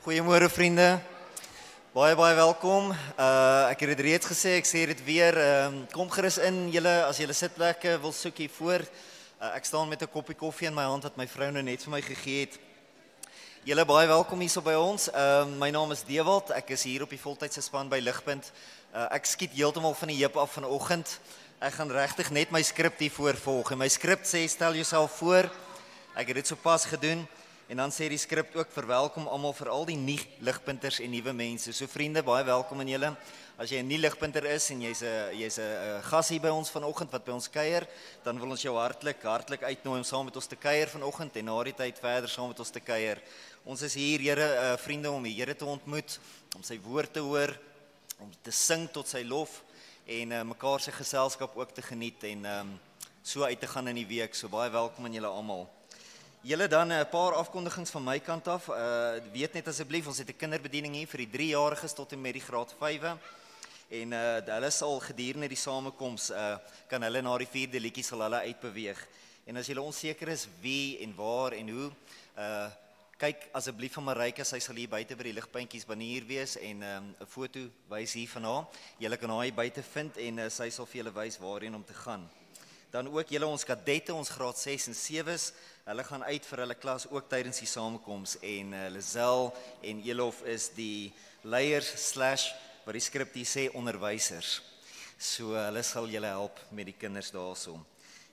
Goeiemôre vriende. Baie welkom. Ek het dit reeds gesê, ek sê dit weer. Kom gerus in julle as julle sitplekke wil soek hier voor. Ek staan met 'n koppie koffie in my hand wat my vrou nou net vir my gegee het. Julle baie welkom hierso by ons. My naam is Dewald. Ek is hier op die voltydse span by Ligpunt. Ek skiet heeltemal van die heup af vanoggend. Ek gaan regtig net my skrip hier voorvolg. En my skrip sê stel jouself voor. Ek het dit sopas gedoen. En dan sê die skrip ook verwelkom almal, veral die nie ligpunters en nuwe mense. So vriende, baie welkom aan julle. As jy 'n nie ligpunter is en jy's 'n gas hier by ons vanoggend wat by ons kuier, dan wil ons jou hartlik uitnooi om saam met ons te kuier vanoggend en na die tyd verder saam met ons te kuier. Ons is hier, Here, vriende, om die Here te ontmoet, om sy woord te hoor, om te sing tot sy lof en mekaar se geselskap ook te geniet en so uit te gaan in die week. So baie welkom aan julle almal. Julle dan 'n paar afkondigings van my kant af. Weet net asseblief, ons het 'n kinderbediening hier vir die 3-jariges tot en met die graad 5 en hulle sal gedurende die samekoms kan hulle na die 4de liedjie sal hulle uitbeweeg. En as julle onseker is wie en waar en hoe, kyk asseblief van Marika, sy sal hier buite by die ligpuntjies banier wees en 'n foto wys hier van haar. Julle kan haar hier buite vind en sy sal vir julle wys waarheen om te gaan. Dan ook julle ons kadette, ons graad 6 en 7's, hulle gaan uit vir hulle klas ook tydens die samekoms en Lizel en Elof is die leiers / wat die skrip hier sê onderwysers. So hulle sal julle help met die kinders daarso.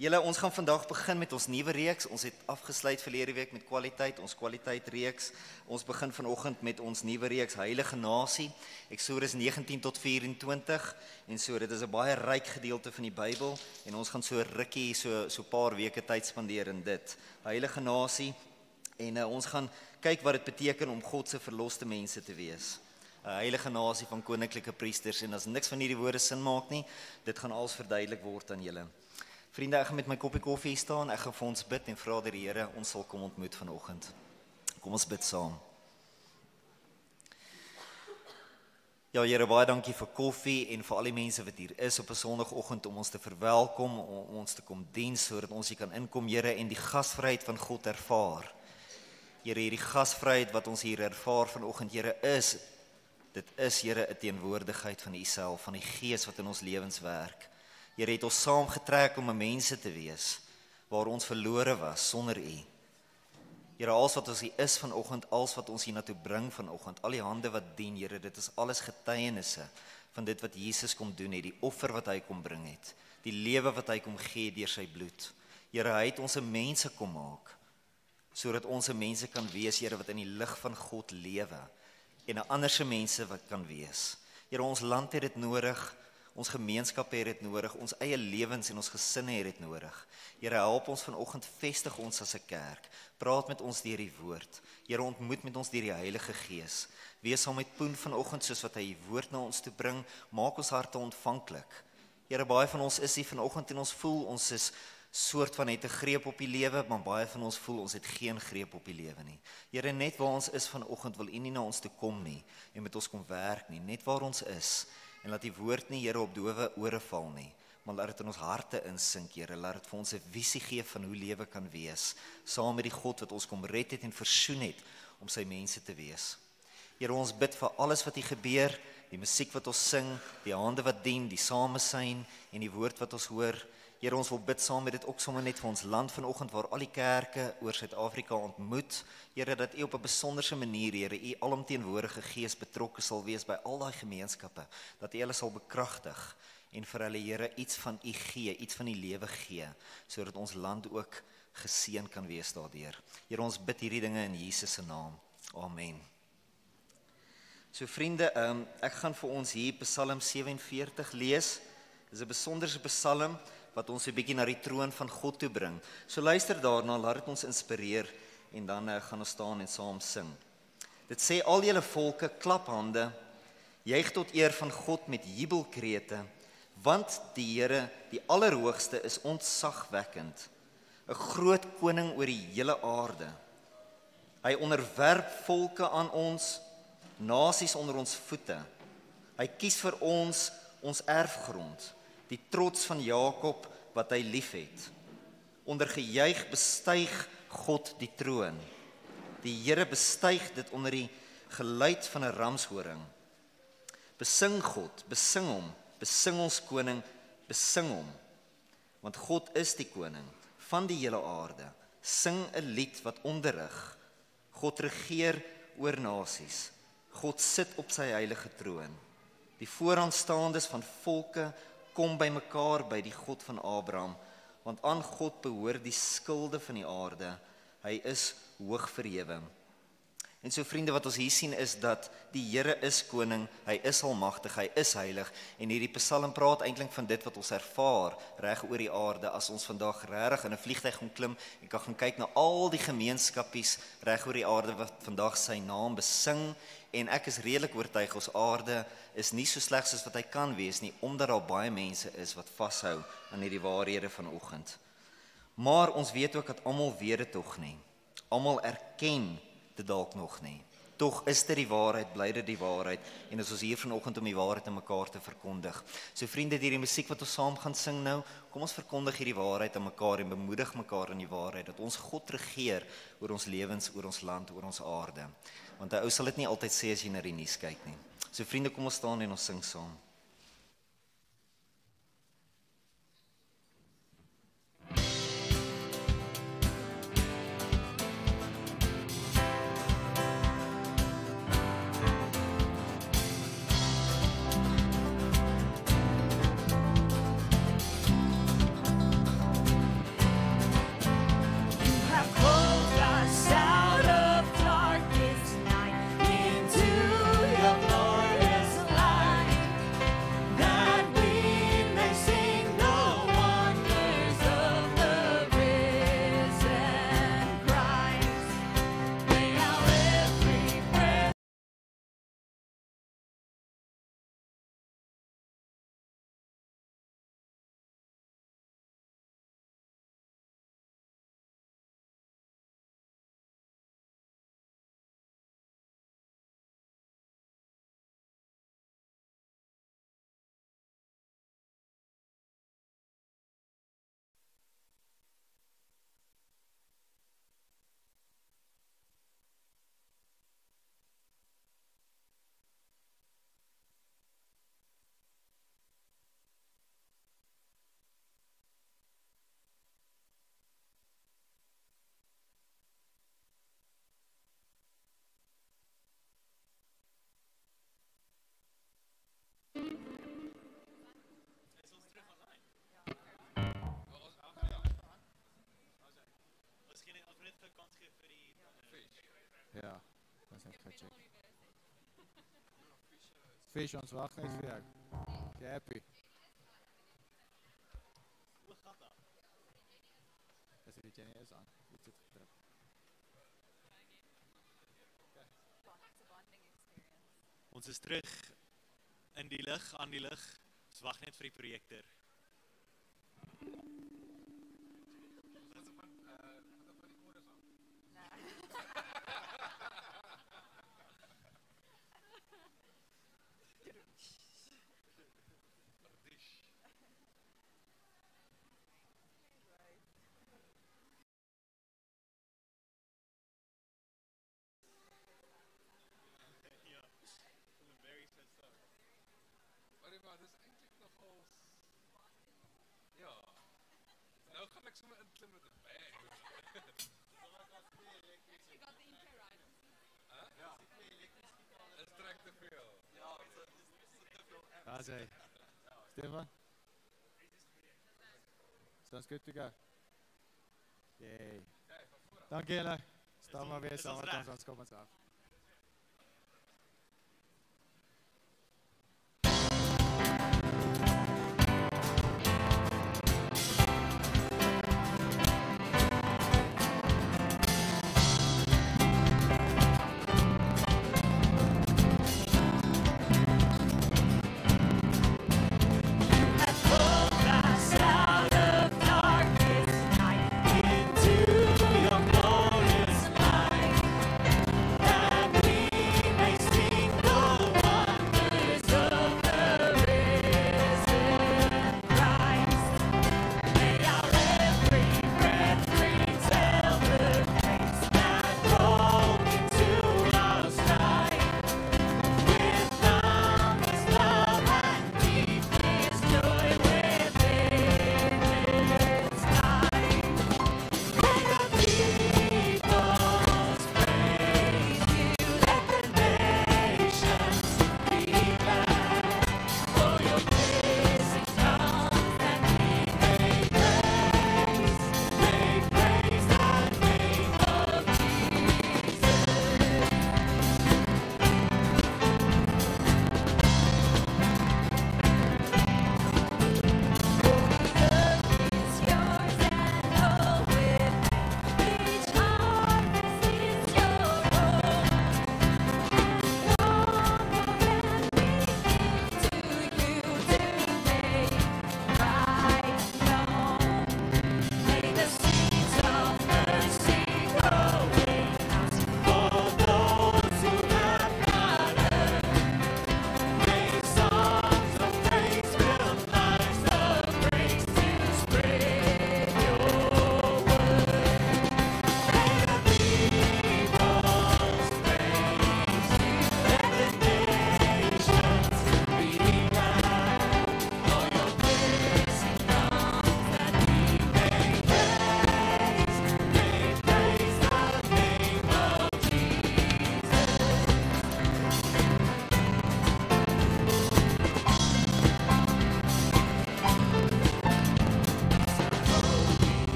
Julle, ons gaan vandag begin met ons nuwe reeks. Ons het afgesluit verlede week met kwaliteit, ons kwaliteitreeks. Ons begin vanoggend met ons nuwe reeks Heilige Nasie, Eksodus 19 tot 24 en so. Dit is 'n baie ryk gedeelte van die Bybel en ons gaan so rukkie, so paar weke tyd spandeer in dit. Heilige Nasie en ons gaan kyk wat dit beteken om God se verloste mense te wees. 'n Heilige nasie van koninklike priesters en as niks van hierdie woorde sin maak nie, dit gaan alles verduidelik word aan julle. Vriende, ek gaan met my koppie koffie staan, ek gaan vir ons bid en vra dat die Here ons sal kom ontmoet vanoggend. Kom ons bid saam. Ja, Here, baie dankie vir koffie en vir al die mense wat hier is op 'n Sondagoggend om ons te verwelkom, om ons te kom dien sodat ons hier kan inkom, Here, en die gasvryheid van God ervaar. Here, hierdie gasvryheid wat ons hier ervaar vanoggend, Here, dit is, Here, 'n teenwoordigheid van U self, van die Gees wat in ons lewens werk. Here het ons saamgetrek om 'n mense te wees, waar ons verlore was sonder U. Here, alles wat ons hier is vanoggend, alles wat ons hier na toe bring vanoggend, al die hande wat dien, Here, dit is alles getuienisse van dit wat Jesus kom doen het, die offer wat hy kom bring het, die lewe wat hy kom gee deur sy bloed. Here, hy het ons 'n mense kom maak, sodat ons 'n mense kan wees, Here, wat in die lig van God lewe, en 'n ander se mense wat kan wees. Here, ons land het dit nodig, ons gemeenskap het dit nodig, ons eie lewens en ons gesinne het dit nodig. Here, help ons vanoggend, vestig ons as 'n kerk. Praat met ons deur die woord. Here, ontmoet met ons deur die Heilige Gees. Wees saam met Poen vanoggend soos wat hy die woord na ons toe bring. Maak ons harte ontvanklik. Here, baie van ons is hier vanoggend en ons voel ons is soort van het 'n greep op die lewe, maar baie van ons voel ons het geen greep op die lewe nie. Here, net waar ons is vanoggend wil U nie na ons toe kom nie en met ons kom werk nie, net waar ons is. En laat die woord nie, Here, op dowe ore val nie, maar laat dit in ons harte insink, Here, laat dit vir ons 'n visie gee van hoe lewe kan wees, saam met die God wat ons kom red het en versoen het om sy mense te wees. Here, ons bid vir alles wat hier gebeur, die musiek wat ons sing, die hande wat dien, die samesyn en die woord wat ons hoor. Here, ons wil bid saam met dit ook sommer net vir ons land vanoggend waar al die kerke oor Suid-Afrika ontmoet. Here, dat U op 'n besonderse manier, Here, U alomteenwoordige Gees betrokke sal wees by al daai gemeenskappe, dat U hulle sal bekragtig en vir hulle, Here, iets van U gee, iets van die lewe gee, sodat ons land ook geseën kan wees daardeur. Here, ons bid hierdie dinge in Jesus se naam. Amen. So vriende, ek gaan vir ons hier Psalm 47 lees. Dis 'n besonderse psalm wat ons 'n bietjie na die troon van God toe bring. So luister daarna, laat dit ons inspireer en dan gaan ons staan en saam sing. Dit sê, al julle volke, klap hande, juig tot eer van God met jubelkrete, want die Here, die Allerhoogste, is ontzagwekkend, 'n groot koning oor die hele aarde. Hy onderwerp volke aan ons, nasies onder ons voete. Hy kies vir ons erfgrond, die trots van Jakob wat hy liefhet. Onder gejuig bestyg God die troon. Die Here bestyg dit onder die geluid van 'n ramshoring. Besing God, besing hom, besing ons koning, besing hom. Want God is die koning van die hele aarde. Sing 'n lied wat onderrig. God regeer oor nasies. God sit op sy heilige troon. Die vooraanstaandes van volke kom bymekaar by die God van Abraham, want aan God behoort die skilde van die aarde. Hy is hoog verhewe. En so vriende, wat ons hier sien is dat die Here is koning, hy is almagtig, hy is heilig, en hierdie Psalm praat eintlik van dit wat ons ervaar reg oor die aarde, as ons vandag regtig in 'n vliegtuig gaan klim en kan gaan kyk na al die gemeenskappies reg oor die aarde wat vandag sy naam besing, en ek is redelik oortuig ons aarde is nie so sleg soos wat hy kan wees nie, omdat daar baie mense is wat vashou aan hierdie waarhede vanoggend. Maar ons weet ook dat almal weet dit tog nie. Almal erken dit dalk nog nie. Tog is dit die waarheid, bly dit die waarheid, en is ons hier vanoggend om die waarheid aan mekaar te verkondig. So vriende, hierdie musiek wat ons saam gaan sing nou, kom ons verkondig hierdie waarheid aan mekaar en bemoedig mekaar in die waarheid, dat ons God regeer oor ons lewens, oor ons land, oor ons aarde. Want 'n ou sal dit nie altyd sê as jy na die nuus kyk nie. So vriende, kom ons staan en ons sing saam. Ja, dat is net gecheckt. Fish, ons wacht net vir jou. Jy happy? Hoe gaat dat? Is dit jy nie is aan? Dit sit gedruk. Ons is terug in die lig, aan die lig. Ons wag net vir die projekteur. Maar dis eintlik nogal ja. Nou gaan ek sommer inklim met 'n bag. Ja. Dit trek te veel. Ja, Daar is hy. Stefan? Sounds good to go. Yay. Dankie julle. Staan maar weer saam met ons, kom ons af. Into your glorious light.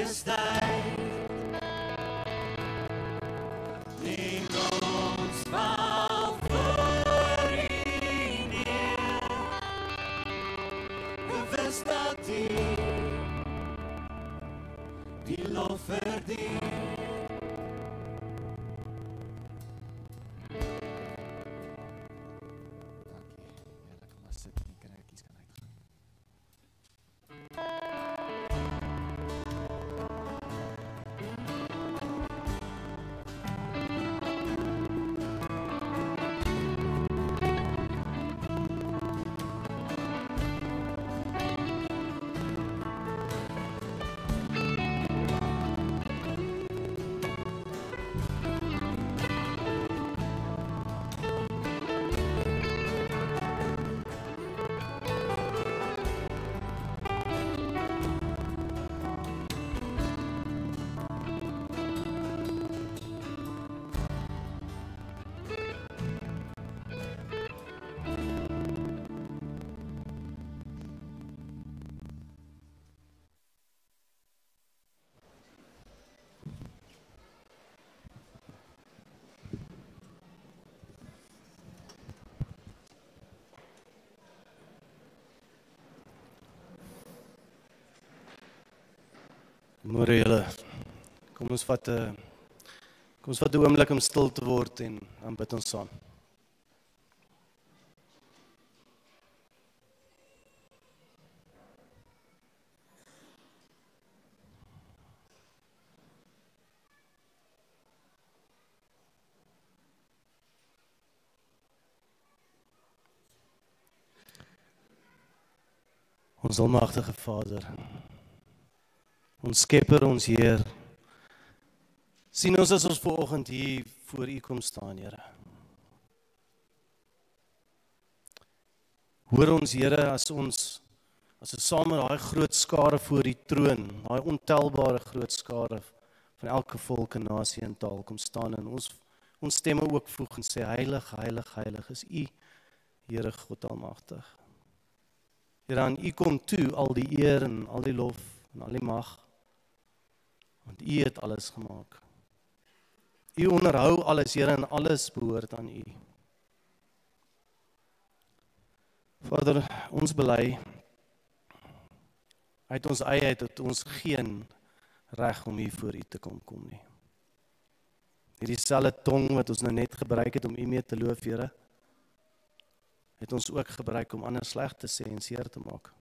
majesteit. Neem ons val voor U neer, bewus dat U die lof verdien. Môre julle, kom ons vat 'n oomblik om stil te word en aanbid ons saam. Ons almagtige Vader, ons Skepper, ons Heer, sien ons as ons vanoggend hier voor U kom staan, Here. Hoor ons, Here, as ons saam met daai groot skare voor die troon, daai ontelbare groot skare van elke volk en nasie en taal kom staan en ons stemme ook voeg en sê, heilig, heilig, heilig is U, Here God Almagtig. Here, aan U kom toe al die eer en al die lof en al die mag, want U het alles gemaak. U onderhou alles, Here, en alles behoort aan U. Vader, ons bely, uit ons eie het ons geen reg om hier voor U te kom nie. Hierdie selfde tong wat ons nou net gebruik het om U mee te loof, Here, het ons ook gebruik om ander sleg te sê en seer te maak.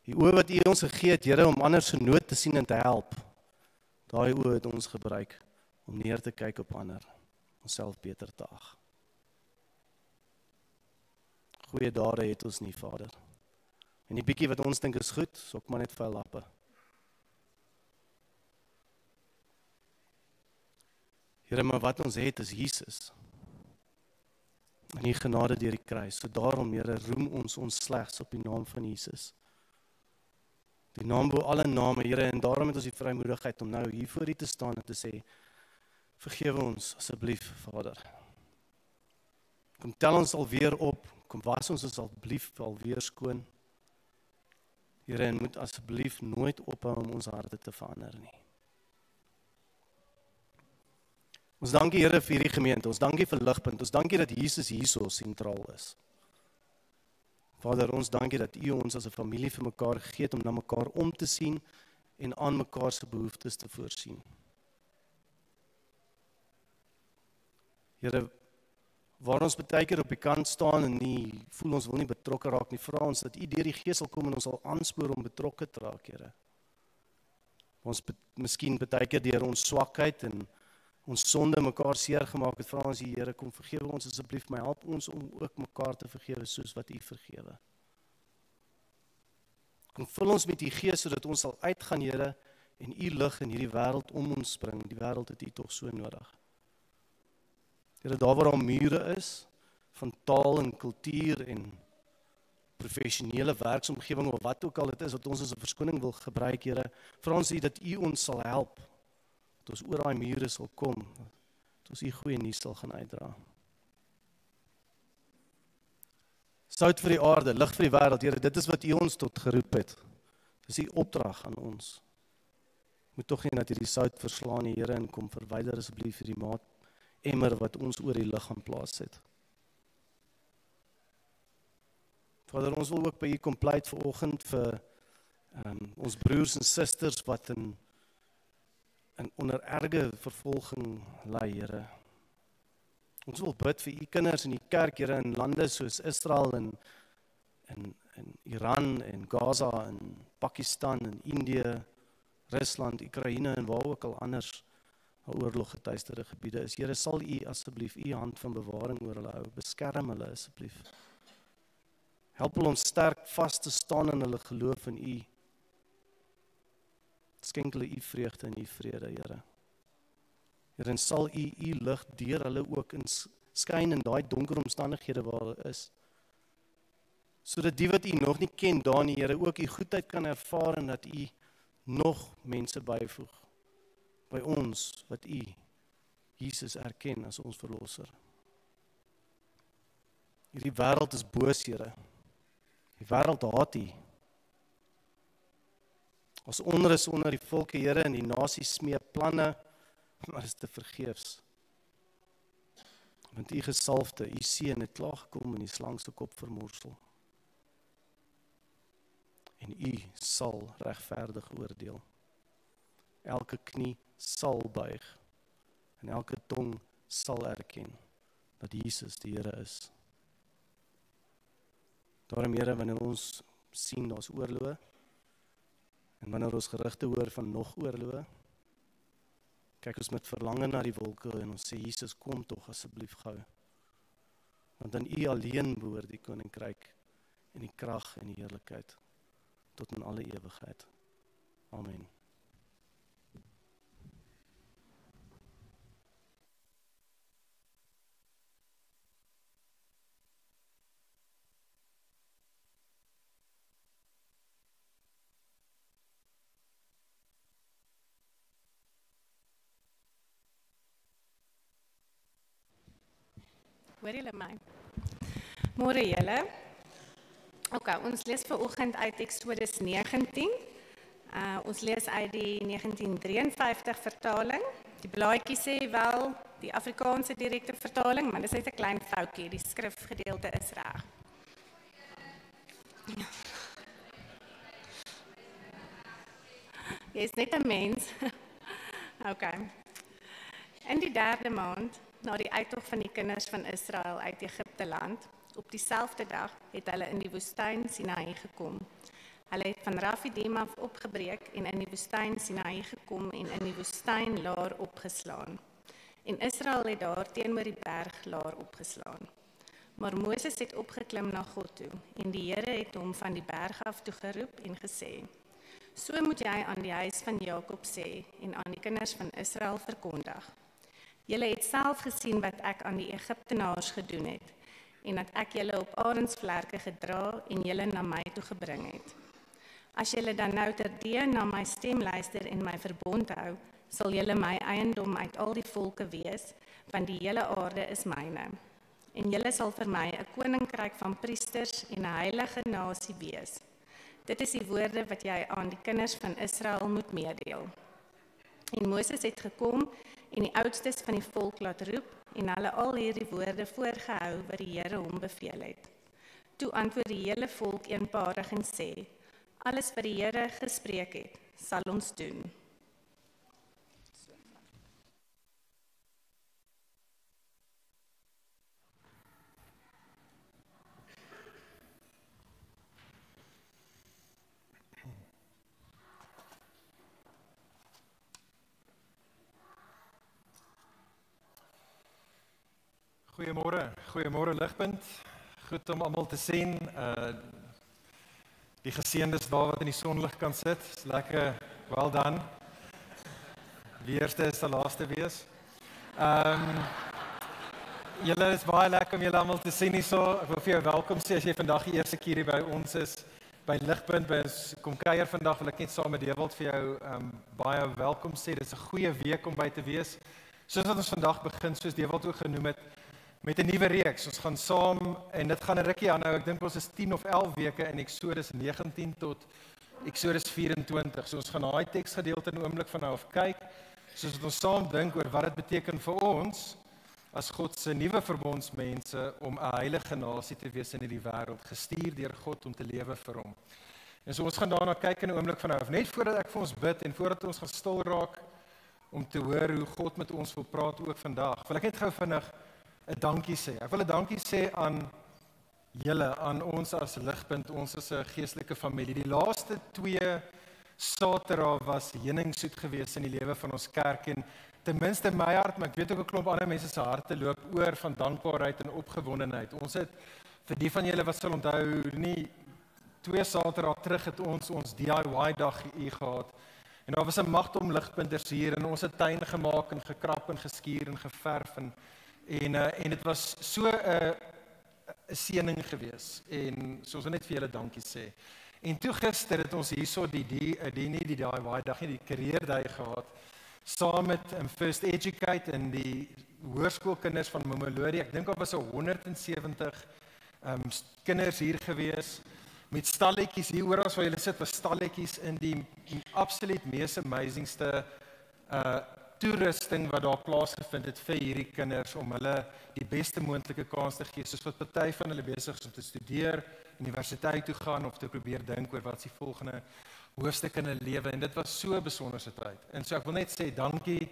Die oë wat U ons gegee het, Here, om ander se nood te sien en te help, daai oë het ons gebruik om neer te kyk op ander, onsself beter te ag. Goeie dade het ons nie, Vader. En die bietjie wat ons dink is goed, sok maar net vuil lappe. Here, maar wat ons het is Jesus. En die genade deur die kruis. So daarom, Here, roem ons slegs op die naam van Jesus. Die naam bo alle name, Here, en daarom het ons die vrymoedigheid om nou hier voor U te staan en te sê, vergewe ons asseblief, Vader. Kom tel ons alweer op, kom was ons asseblief alweer skoon. Here, en moet asseblief nooit ophou om ons harte te verander nie. Ons dankie, Here, vir hierdie gemeente, ons dankie vir Ligpunt, ons dankie dat Jesus hierso sentraal is. Vader, ons dankie dat U ons as 'n familie vir mekaar gegee het om na mekaar om te sien en aan mekaar se behoeftes te voorsien. Here, waar ons baie keer op die kant staan en nie voel ons wil nie betrokke raak nie, vra ons dat U deur die Gees sal kom en ons sal aanspoor om betrokke te raak, Here. Ons miskien baie keer deur ons swakheid en ons sonde mekaar seer gemaak het, vra ons, Here, kom vergewe ons asseblief, maar help ons om ook mekaar te vergewe soos wat U vergewe. Kom vul ons met U Gees sodat ons sal uitgaan, Here, en U lig in hierdie wêreld om ons bring. Die wêreld het U tog so nodig. Here, daar waar daar mure is van taal en kultuur en professionele werksomgewing of wat ook al dit is wat ons as 'n verskoning wil gebruik, Here, vra ons dat U ons sal help. Dat ons oor daai mure sal kom, dat ons U goeie nuus sal gaan uitdra. Sout vir die aarde, lig vir die wêreld, Here, dit is wat U ons tot geroep het. Dis die opdrag aan ons. Moet tog nie dat hierdie sout verslaan die Here en kom verwyder asseblief hierdie maat emmer wat ons oor die liggaam plaas het. Vader, ons wil ook by U kom pleit vanoggend vir ons broers en susters wat in onder erge vervolging ly, Here. Ons wil bid vir U kinders in die kerk, Here, in lande soos Israel en Iran en Gaza en Pakistan en Indië, Rusland, Oekraïne en waar ook al anders oorlog getuisterde gebiede is. Here, sal U asseblief U hand van bewaring oor hulle hou. Beskerm hulle asseblief. Help hulle om sterk vas te staan in hulle geloof in U. Skenk hulle U vreugde en U vrede, Here. Here, en sal U lig deur hulle ook in skyn in daai donker omstandighede waar hulle is. Sodat die wat U nog nie ken daar nie, Here, ook U goedheid kan ervaar en dat U nog mense byvoeg by ons wat U Jesus erken as ons verlosser. Hierdie wêreld is boos, Here. Die wêreld haat U. As onrus onder die volke, Here, en die nasies smee planne, maar is te vergeefs. Want U gesalfde, U seun het klaar gekom en die slang se kop vermorsel. En U sal regverdig oordeel. Elke knie sal buig en elke tong sal erken dat Jesus die Here is. Daarom, Here, wanneer ons sien daar's oorloë en wanneer ons gerugte hoor van nog oorloë, kyk ons met verlange na die wolke en ons sê, Jesus, kom tog asseblief gou. Want aan U alleen behoort die koninkryk en die krag en die heerlikheid tot in alle ewigheid. Amen. Hoor julle my? Môre julle. Okay, ons lees vanoggend uit Eksodus 19. Ons lees uit die 1953 vertaling. Die blaadjie sê wel die Afrikaanse direkte vertaling, maar dis net 'n klein foutjie. Die skrifgedeelte is reg. Jy is net 'n mens. Okay. In die 3de maand, na die uittog van die kinders van Israel uit Egipte land, op dieselfde dag het hulle in die woestyn Sinaï gekom. Hulle het van Rafidim af opgebreek en in die woestyn Sinaï gekom en in die woestyn Laar opgeslaan. En Israel het daar teenoor die berg Laar opgeslaan. Maar Moses het opgeklim na God toe en die Here het hom van die berg af toe geroep en gesê: So moet jy aan die huis van Jakob sê en aan die kinders van Israel verkondig. Julle het self gesien wat ek aan die Egiptenaars gedoen het en dat ek julle op arensvlerke gedra en julle na my toe gebring het. As julle dan nou terdee na my stem luister en my verbond hou, sal julle my eiendom uit al die volke wees, want die hele aarde is myne. En julle sal vir my 'n koninkryk van priesters en 'n heilige nasie wees. Dit is die woorde wat jy aan die kinders van Israel moet meedeel. En Moses het gekom en die oudstes van die volk laat roep en hulle al hierdie woorde voorgehou wat die Here hom beveel het. Toe antwoord die hele volk eenparig en sê: Alles wat die Here gespreek het, sal ons doen. Goeiemôre Ligpunt. Goed om almal te sien. Die geseëndes daar wat in die sonlig kan sit. Is lekker, well done. Die eerste is die laaste wees. Julle is baie lekker om julle almal te sien hierso. Ek wil vir jou welkom sê as jy vandag die eerste keer hier by ons is by Ligpunt, by ons kom kuier vandag, wil ek net saam met Dewald vir jou baie welkom sê. Dit is 'n goeie week om by te wees. Soos wat ons vandag begin, soos Dewald ook genoem het, met 'n nuwe reeks. Ons gaan saam en dit gaan 'n rukkie aanhou. Ek dink ons is 10 of 11 weke in Eksodus 19 tot Eksodus 24. So ons gaan daai teksgedeelte in 'n oomblik van nou af kyk, soos wat ons saam dink oor wat dit beteken vir ons as God se nuwe verbondsmense om 'n heilige nasie te wees in hierdie wêreld, gestuur deur God om te lewe vir hom. En so ons gaan daarna kyk in 'n oomblik van nou af, net voordat ek vir ons bid en voordat ons gaan stil raak om te hoor hoe God met ons wil praat ook vandag. Wil ek net gou vinnig 'n dankie sê. Ek wil 'n dankie sê aan julle, aan ons as Ligpunt, ons as 'n geestelike familie. Die laaste 2 Saterdae was heuningsoet geweest in die lewe van ons kerk en ten minste in my hart, maar ek weet ook 'n klomp ander mense se harte loop oor van dankbaarheid en opgewondenheid. Ons het, vir die van julle wat sal onthou, nie 2 Saterdae terug het ons DIY dag hier gehad. En daar was 'n magte om ligpunters hier en ons het tuin gemaak en gekrap en geskuur en geverf en dit was so 'n seëning geweest. En so ons wil net vir julle dankie sê. En toe gister het ons hierso die DIY dag, die career-day gehad, saam met First Educate en die hoërskoolkinders van Mamelodi. Ek dink daar was 170 kinders hier gewees, met stalletjies hier oral waar julle sit, was stalletjies in die absoluut mees amazingste toerusting wat daar plaasgevind het vir hierdie kinders om hulle die beste moontlike kans te gee, soos wat party van hulle besig is om te studeer, universiteit toe gaan of te probeer dink oor wat is die volgende hoofstuk in hulle lewe, en dit was so 'n besonderse tyd. En so ek wil net sê dankie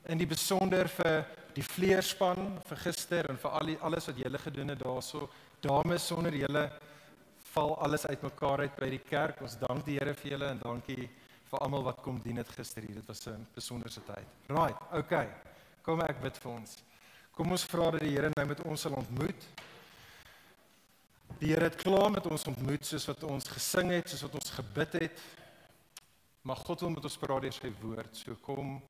in die besonder vir die vleerspan vir gister en vir alles wat julle gedoen het daarso. Dames, sonder julle val alles uitmekaar uit by die kerk. Ons dank die Here vir julle en dankie vir almal wat kom dien het gister hier. Dit was 'n besonderse tyd. Right, okay. Kom ek bid vir ons. Kom ons vra dat die Here nou met ons sal ontmoet. Die Here het klaar met ons ontmoet soos wat ons gesing het, soos wat ons gebid het. Maar God wil met ons praat deur sy woord. So kom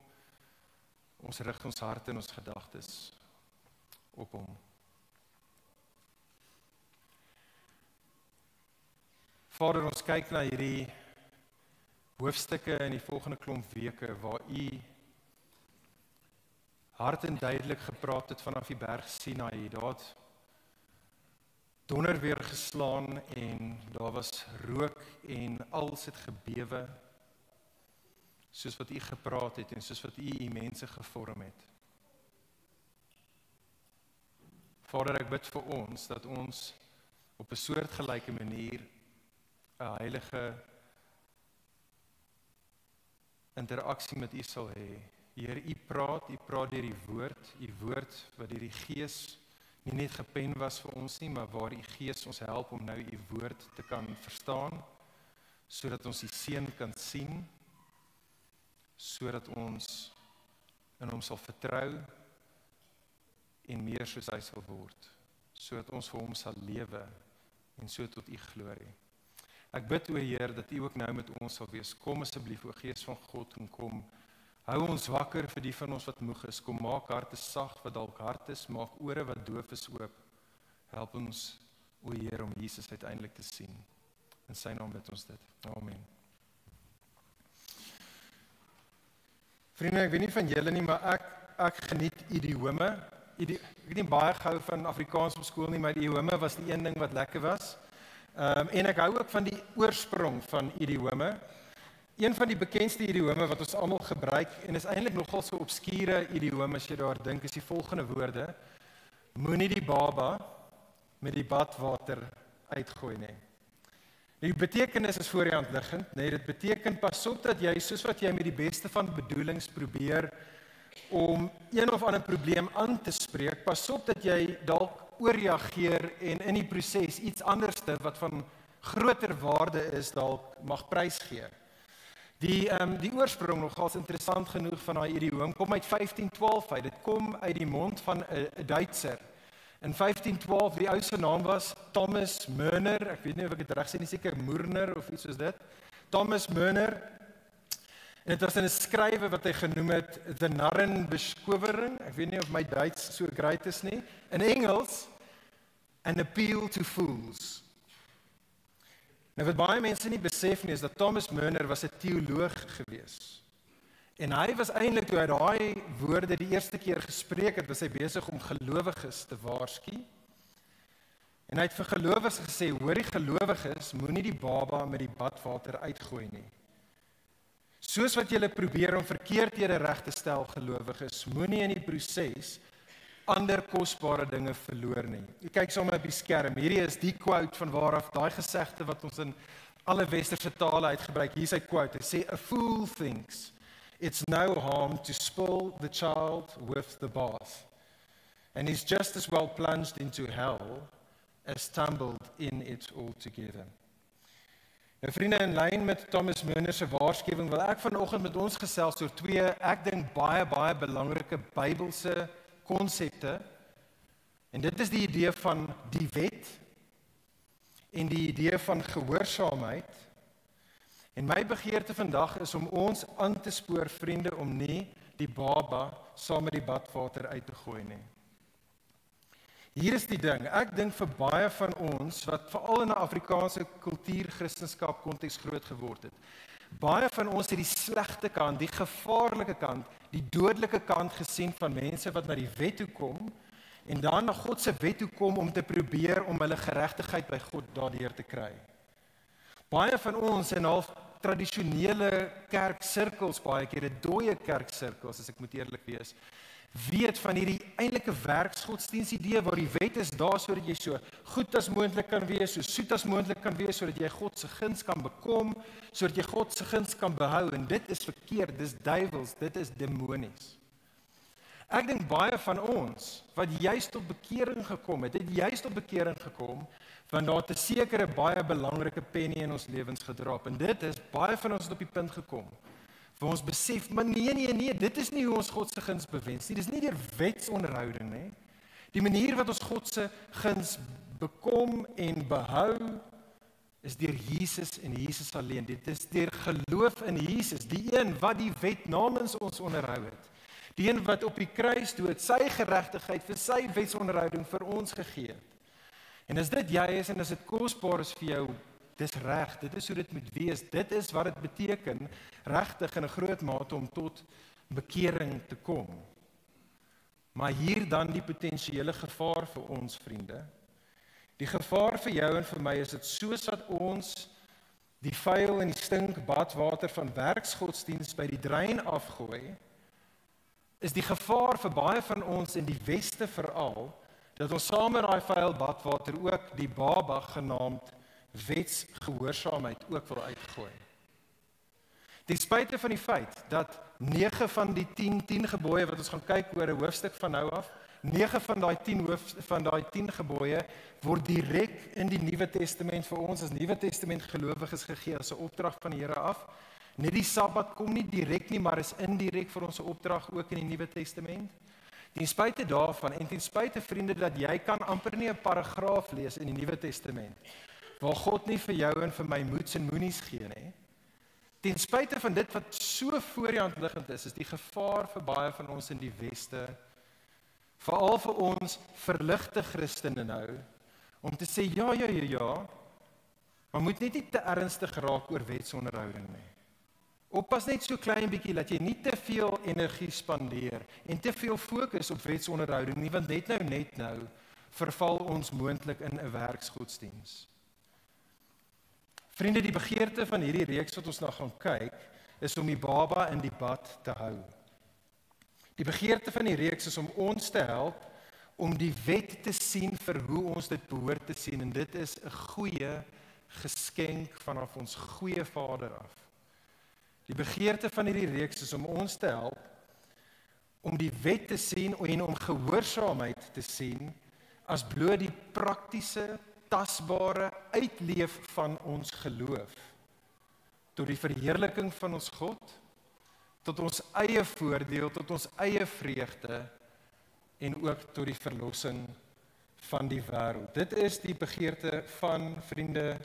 ons rig ons harte en ons gedagtes op hom. Vader, ons kyk na hierdie hoofstukke in die volgende klomp weke waar U hard en duidelik gepraat het vanaf die berg Sinaï. Daar het donder weer geslaan en daar was rook en alles het gebewe, soos wat U gepraat het en soos wat U mense gevorm het. Vader, ek bid vir ons dat ons op 'n soortgelyke manier 'n heilige interaksie met U sal hê. Here, U praat deur die woord wat deur die Gees nie net gepen was vir ons nie, maar waar U Gees ons help om nou U woord te kan verstaan, sodat ons die seën kan sien, sodat ons in hom sal vertrou en meer soos hy sal word, sodat ons vir hom sal lewe en so tot U glorie. Ek bid, o Heer, dat U ook nou met ons sal wees. Kom asseblief, o Gees van God, en kom hou ons wakker vir die van ons wat moeg is. Kom maak harte sag wat dalk hard is, maak ore wat doof is oop. Help ons, o Heer, om Jesus uiteindelik te sien. In sy naam bid ons dit. Amen. Vriende, ek weet nie van julle nie, maar ek geniet idiome. Ek het nie baie gehou van Afrikaans op skool nie, maar idiome was die een ding wat lekker was. En ek hou ook van die oorsprong van idiome. Een van die bekendste idiome wat ons almal gebruik, en is eintlik nogal so obskure idiome as jy daar dink, is die volgende woorde: moenie die baba met die badwater uitgooi nie. Die betekenis is voor die hand liggend, nee, dit beteken pas op dat jy, soos wat jy met die beste van bedoelings probeer om een of ander probleem aan te spreek, pas op dat jy dalk oorreageer en in die proses iets anderste wat van groter waarde is dalk mag prysgee. Die oorsprong nogals interessant genoeg van daai idioom kom uit 1512 uit. Dit kom uit die mond van 'n Duitser. In 1512, die ou se naam was Thomas Murner. Ek weet nie of ek dit reg sê nie, seker Murner of iets soos dit. Thomas Murner. En dit was in 'n skrywe wat hy genoem het The Narrenbeschwörung. Ek weet nie of my Duits so great is nie. In Engels, An Appeal to Fools. Nou wat baie mense nie besef nie, is dat Thomas Murner was 'n teoloog gewees. En hy was eintlik, toe hy daai woorde die eerste keer gespreek het, was hy besig om gelowiges te waarsku En hy het vir gelowiges gesê, hoor die gelowiges, moenie die baba met die badwater uitgooi nie. Soos wat julle probeer om verkeerdhede reg te stel, gelowiges, moenie in die proses ander kosbare dinge verloor nie. Jy kyk sommer op die skerm, hierdie is die quote van waaraf daai gesegde wat ons in alle westerse tale uitgebruik, hier is hy quote, hy sê, a fool thinks it's no harm to spoil the child with the bath, and is just as well plunged into hell as tumbled in it altogether. Nou vriende, in lyn met Thomas Murner se waarskuwing wil ek vanoggend met ons gesels oor twee, ek dink baie belangrike Bybelse konsepte. En dit is die idee van die wet en die idee van gehoorsaamheid. En my begeerte vandag is om ons aan te spoor, vriende, om nie die baba saam met die badwater uit te gooi nie. Hier is die ding, ek dink vir baie van ons, wat veral in 'n Afrikaanse kultuur, Christendom konteks groot geword het, baie van ons het die slegte kant, die gevaarlike kant, die dodelike kant gesien van mense wat na die wet toe kom, en dan na God se wet toe kom om te probeer om hulle geregtigheid by God daardeur te kry. Baie van ons in half tradisionele kerksirkels, baie keer 'n dooie kerksirkels, as ek moet eerlik wees, weet van hierdie eintlike werksgodsdienst idee waar die wet is daar sodat jy so goed as moontlik kan wees, so soet as moontlik kan wees, sodat jy God se guns kan bekom, sodat jy God se guns kan behou, en dit is verkeerd, dis duiwels, dit is demonies. Ek dink baie van ons, wat juist tot bekering gekom het juist tot bekering gekom, want daar het 'n sekere baie belangrike penny in ons lewens gedrap, en dit is, baie van ons het op die punt gekom, vir ons besef, maar nee, dit is nie hoe ons God se guns bewens nie, dit is nie deur wetsonderhouding nie. Die manier wat ons God se guns bekom en behou, is deur Jesus en Jesus alleen. Dit is deur geloof in Jesus, die een wat die wet namens ons onderhou het. Die een wat op die kruis dood sy geregtigheid vir sy wetsonderhouding vir ons gegee het. En as dit jy is en as dit kosbaar is vir jou, dis reg, dit is hoe dit moet wees, dit is wat dit beteken, regtig in 'n groot mate om tot bekering te kom. Maar hier dan die potensiële gevaar vir ons, vriende. Die gevaar vir jou en vir my is dit soos wat ons die vuil en die stink badwater van werksgodsdiens by die drein afgooi, is die gevaar vir baie van ons in die weste veral, dat ons saam met daai vuil badwater ook die baba genaamd wetsgehoorsaamheid ook wil uitgooi. Ten spyte van die feit dat 9 van die 10 gebooie wat ons gaan kyk oor 'n hoofstuk van nou af, 9 van daai 10 gebooie word direk in die Nuwe Testament vir ons as Nuwe Testament gelowiges gegee as 'n opdrag van die Here af. Net die Sabbat kom nie direk nie, maar is indirek vir ons 'n opdrag ook in die Nuwe Testament. Ten spyte daarvan en ten spyte, vriende, dat jy kan amper nie 'n paragraaf lees in die Nuwe Testament waar God nie vir jou en vir my moeds en moenies gee nie. Ten spyte van dit wat so voor die hand liggend is die gevaar vir baie van ons in die weste, veral vir ons verligte Christene nou, om te sê ja, maar moet net nie te ernstig raak oor wetsonderhouding nie. Oppas net so klein bietjie dat jy nie te veel energie spandeer en te veel fokus op wetsonderhouding nie, want net nou verval ons moontlik in 'n werksgodsdiens. Vriende, die begeerte van hierdie reeks wat ons nou gaan kyk, is om die baba in die bad te hou. Die begeerte van die reeks is om ons te help om die wet te sien vir hoe ons dit behoort te sien, en dit is 'n goeie geskenk vanaf ons goeie Vader af. Die begeerte van hierdie reeks is om ons te help om die wet te sien en om gehoorsaamheid te sien as bloot die praktiese, tasbare uitleef van ons geloof tot die verheerliking van ons God, tot ons eie voordeel, tot ons eie vreugde en ook tot die verlossing van die wêreld. Dit is die begeerte van, vriende,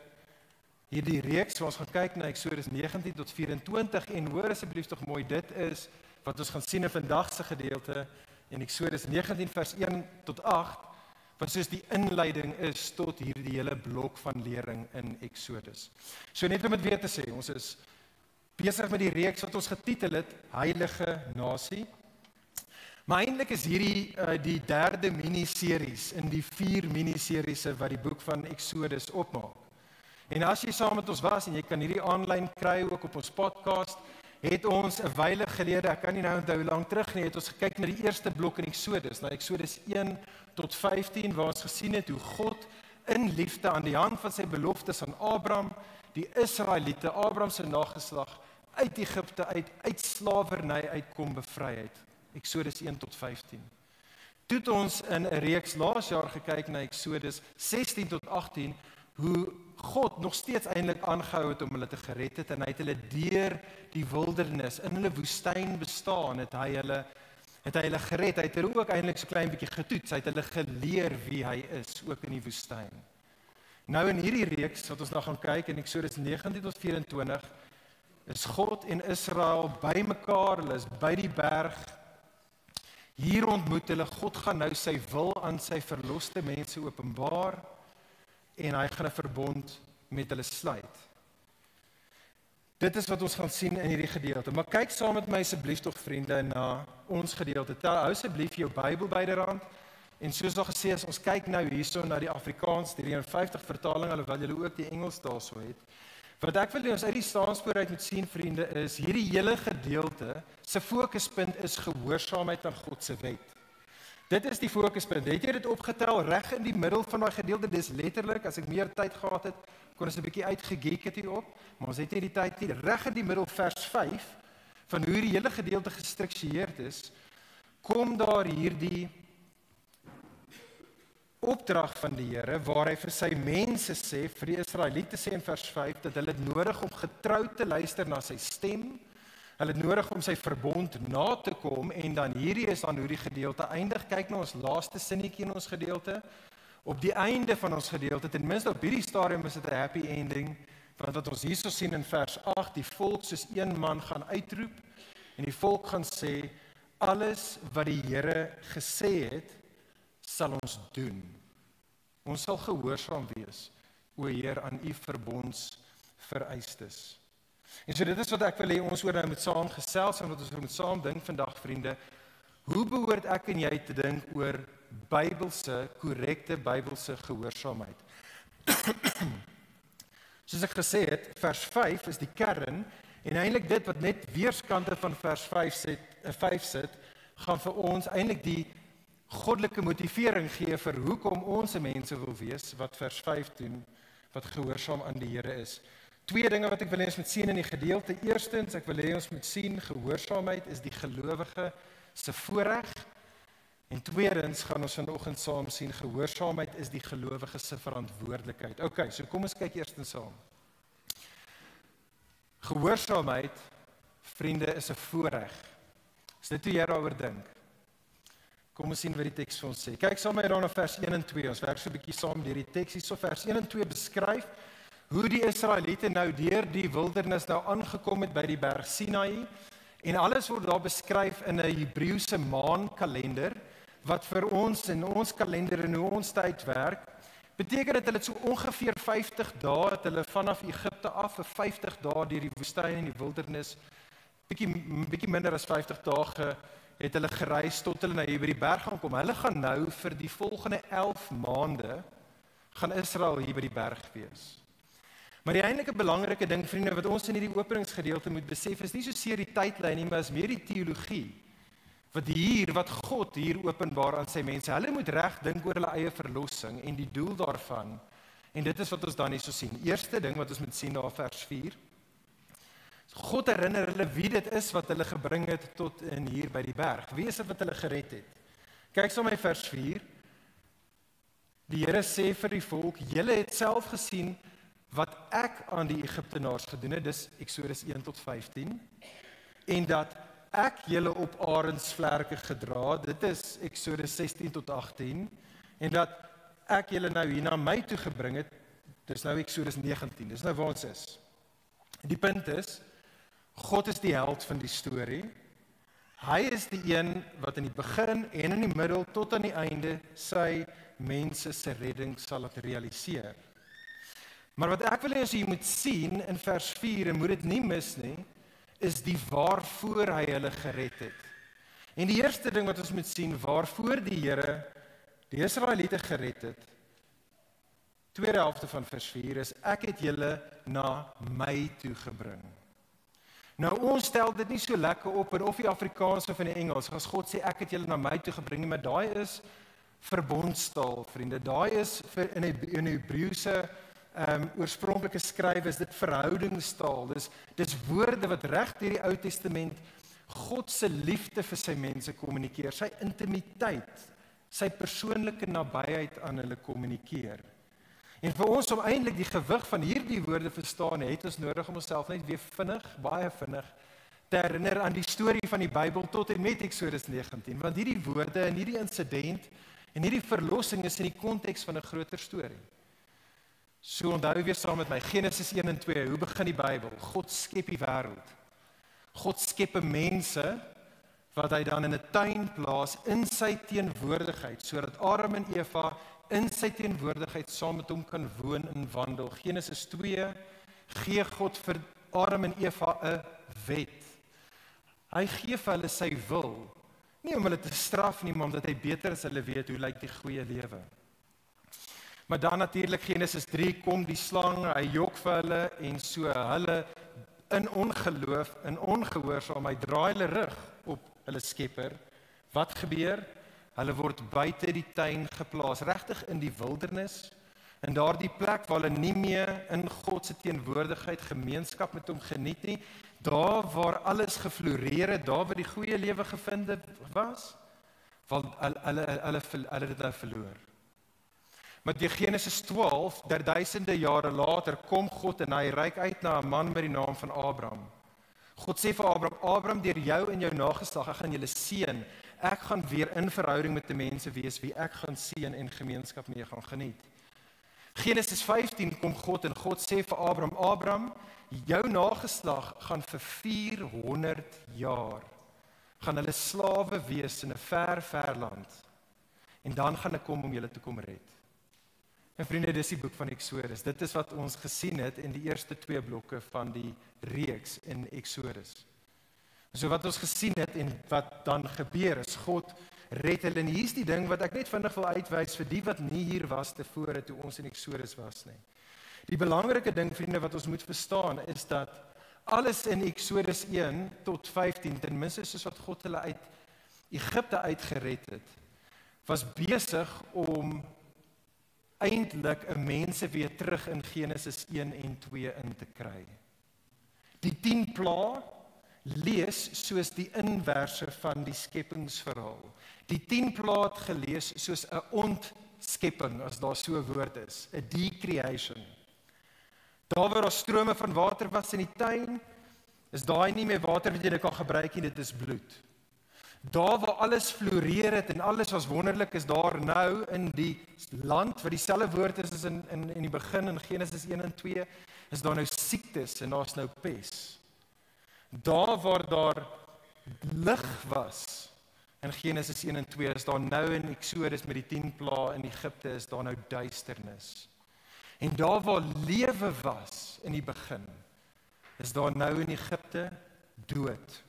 hierdie reeks waar ons gaan kyk na Eksodus 19 tot 24 en hoor asseblief tog mooi, dit is wat ons gaan sien in vandag se gedeelte in Eksodus 19 vers 1 tot 8, wat soos die inleiding is tot hierdie hele blok van lering in Eksodus. So net om dit weer te sê, ons is besig met die reeks wat ons getitel het, Heilige Nasie. Maar eintlik is hierdie die derde miniseries in die 4 miniseries wat die boek van Exodus opmaak. En as jy saam met ons was en jy kan hierdie aanlyn kry ook op ons podcast, het ons 'n wyle gelede, ek kan nie nou onthou hoe lank terug nie, het ons gekyk na die eerste blok in Exodus, na Exodus 1 tot 15 waar ons gesien het hoe God in liefde aan die hand van sy beloftes aan Abraham, die Israeliete, Abraham se nageslag uit Egipte uit slawerny uitkom bevry het. Exodus 1 tot 15. Toe het ons in 'n reeks laas jaar gekyk na Exodus 16 tot 18, hoe God nog steeds eintlik aangehou het om hulle te gered het, en hy het hulle deur die wildernis, in hulle woestyn bestaan, het hy hulle gered, hy het hulle ook eintlik so klein bietjie getoets, hy het hulle geleer wie hy is, ook in die woestyn. Nou in hierdie reeks, wat ons nou gaan kyk, in Exodus 19 tot 24, is God en Israel by mekaar, hulle is by die berg, hier ontmoet hulle, God gaan nou sy wil aan sy verloste mense openbaar, en hy gaan 'n verbond met hulle sluit. Dit is wat ons gaan sien in hierdie gedeelte. Maar kyk saam met my asseblief tog vriende na ons gedeelte. Hou asseblief jou Bybel byderhand. En soos al gesê is, ons kyk nou hierso na die Afrikaans, die 53 vertaling, alhoewel julle ook die Engels daarso het. Wat ek wil hê ons uit die staanspoor uit moet sien vriende is, hierdie hele gedeelte se fokuspunt is gehoorsaamheid aan God se wet. Dit is die fokuspunt. Het jy dit opgetel reg in die middel van daai gedeelte? Dis letterlik, as ek meer tyd gehad het, kon ons 'n bietjie uitgegeek het hierop, maar ons het nie die tyd nie. Reg in die middel vers 5 van hoe hierdie hele gedeelte gestruktureerd is, kom daar hierdie opdrag van die Here waar hy vir sy mense sê, vir die Israeliete sê in vers 5 dat hulle het nodig om getrou te luister na sy stem. Hulle het nodig om sy verbond na te kom, en dan hierdie is dan hoe die gedeelte eindig. Kyk na ons laaste sinnetjie in ons gedeelte. Op die einde van ons gedeelte, ten minste op hierdie stadium is dit 'n happy ending, want wat ons hierso sien in vers 8, die volk soos een man gaan uitroep, en die volk gaan sê, alles wat die Here gesê het, sal ons doen. Ons sal gehoorsaam wees, o Heer, aan u verbondsvereistes. En so dit is wat ek wil hê ons oor nou met saam gesels en wat ons oor met saam dink vandag, vriende. Hoe behoort ek en jy te dink oor Bybelse, korrekte Bybelse gehoorsaamheid? Soos ek gesê het, vers 5 is die kern, en eintlik dit wat net weerskante van vers 5 sit, gaan vir ons eintlik die goddelike motivering gee vir hoekom ons mense wil wees, wat vers 5 doen, wat gehoorsaam aan die Here is. 2 dinge wat ek wil hê ons moet sien in die gedeelte. Eerstens, ek wil hê ons moet sien, gehoorsaamheid is die gelowige se voorreg. En tweedens gaan ons vanoggend saam sien, gehoorsaamheid is die gelowige se verantwoordelikheid. Okay, so kom ons kyk eerstens saam. Gehoorsaamheid, vriende, is 'n voorreg. Is dit hoe jy daaroor dink? Kom ons sien wat die teks vir ons sê. Kyk saam met my daar na vers 1 en 2. Ons werk so 'n bietjie saam deur die teks hier. So vers 1 en 2 beskryf hoe die Israeliete nou deur die wildernis nou aangekom het by die berg Sinai, en alles word daar beskryf in 'n Hebreëse maankalender, wat vir ons in ons kalender en hoe ons tyd werk, beteken dat hulle so ongeveer 50 dae, dat hulle vanaf Egipte af vir 50 dae deur die woestyn en die wildernis, bietjie minder as 50 dae het hulle gereis tot hulle nou hier by die berg gaan kom. Hulle gaan nou vir die volgende 11 maande, gaan Israel hier by die berg wees. Maar die eintlike belangrike ding, vriende, wat ons in hierdie openingsgedeelte moet besef, is nie so seer die tydlyn nie, maar is meer die teologie, wat God hier openbaar aan sy mense. Hulle moet reg dink oor hulle eie verlossing en die doel daarvan, en dit is wat ons dan hier so sien. Eerste ding wat ons moet sien na vers 4, God herinner hulle wie dit is wat hulle gebring het tot in hier by die berg. Wie is dit wat hulle gered het? Kyk saam met vers 4, die Here sê vir die volk, julle het self gesien wat ek aan die Egiptenaars gedoen het, dis Exodus 1 tot 15, en dat ek julle op arensvlerke gedra, dit is Exodus 16 tot 18, en dat ek julle nou hier na my toe gebring het, dis nou Exodus 19, dis nou waar ons is. Die punt is, God is die held van die storie, hy is die een wat in die begin en in die middel tot aan die einde sy mense se redding sal laat realiseer. Maar wat ek wil hê as jy moet sien in vers 4, en moet dit nie mis nie, is die waarvoor hy hulle gered het. En die eerste ding wat ons moet sien, waarvoor die Here die Israeliete gered het, tweede helfte van vers 4 is, ek het julle na my toe gebring. Nou ons stel dit nie so lekker op in of die Afrikaans of in die Engels, as God sê ek het julle na my toe gebring, maar daai is verbondstaal, vriende. Daai is in die Hebreëse oorspronklike skrywe is dit verhoudingstaal. Dis woorde wat reg deur die Ou Testament God se liefde vir sy mense kommunikeer, sy intimiteit, sy persoonlike nabyheid aan hulle kommunikeer. En vir ons om eintlik die gewig van hierdie woorde verstaan, het ons nodig om onsself net weer baie vinnig, te herinner aan die storie van die Bybel tot en met Eksodus 19, want hierdie woorde en hierdie insident en hierdie verlossing is in die konteks van 'n groter storie. So onthou weer saam met my, Genesis 1 en 2, hoe begin die Bybel? God skep die wêreld. God skep 'n mense wat hy dan in 'n tuin plaas in sy teenwoordigheid, sodat Adam en Eva in sy teenwoordigheid saam met hom kan woon en wandel. Genesis 2 gee God vir Adam en Eva 'n wet. Hy gee vir hulle sy wil, nie om hulle te straf nie, maar omdat hy beter as hulle weet hoe lyk die goeie lewe. Maar dan natuurlik Genesis 3 kom die slang, hy jok vir hulle en so hulle in ongeloof, in ongehoorsaamheid draai hulle rug op hulle Skepper. Wat gebeur? Hulle word buite die tuin geplaas, regtig in die wildernis, in daardie plek waar hulle nie meer in God se teenwoordigheid gemeenskap met hom geniet nie, daar waar alles gefloreer het, daar waar die goeie lewe gevind was, want hulle het dit verloor. Maar die Genesis 12, duisende jare later, kom God en hy reik uit na 'n man met die naam van Abraham. God sê vir Abraham, Abraham, deur jou en jou nageslag, ek gaan julle seën. Ek gaan weer in verhouding met die mense wees wie ek gaan seën en gemeenskap mee gaan geniet. Genesis 15 kom God en God sê vir Abraham, Abraham, jou nageslag gaan vir 400 jaar, gaan hulle slawe wees in 'n ver land. En dan gaan ek kom om julle te kom red. En vriende, dis die boek van Eksodus. Dit is wat ons gesien het in die eerste 2 blokke van die reeks in Eksodus. So wat ons gesien het en wat dan gebeur is, God red hulle. En hier's die ding wat ek net vinnig wil uitwys vir die wat nie hier was tevore toe ons in Eksodus was nie. Die belangrike ding, vriende, wat ons moet verstaan is dat alles in Eksodus 1 tot 15, ten minste soos wat God hulle uit Egipte uitgered het, was besig om eintlik 'n mense weer terug in Genesis 1 en 2 in te kry. Die 10 plaae lees soos die inverse van die skepingsverhaal. Die 10 plaae het gelees soos 'n ontskepping, as daar so 'n woord is, 'n decreation. Daar waar daar strome van water was in die tuin, is daai nie meer water wat jy kan gebruik nie, dit is bloed. Daar waar alles floreer het en alles was wonderlik, is daar nou in die land, wat dieselfde woord is as in die begin in Genesis 1 en 2, is daar nou siektes en daar's nou pes. Daar waar daar lig was in Genesis 1 en 2, is daar nou in Eksodus met die 10 plaae in Egipte, is daar nou duisternis. En daar waar lewe was in die begin, is daar nou in Egipte dood.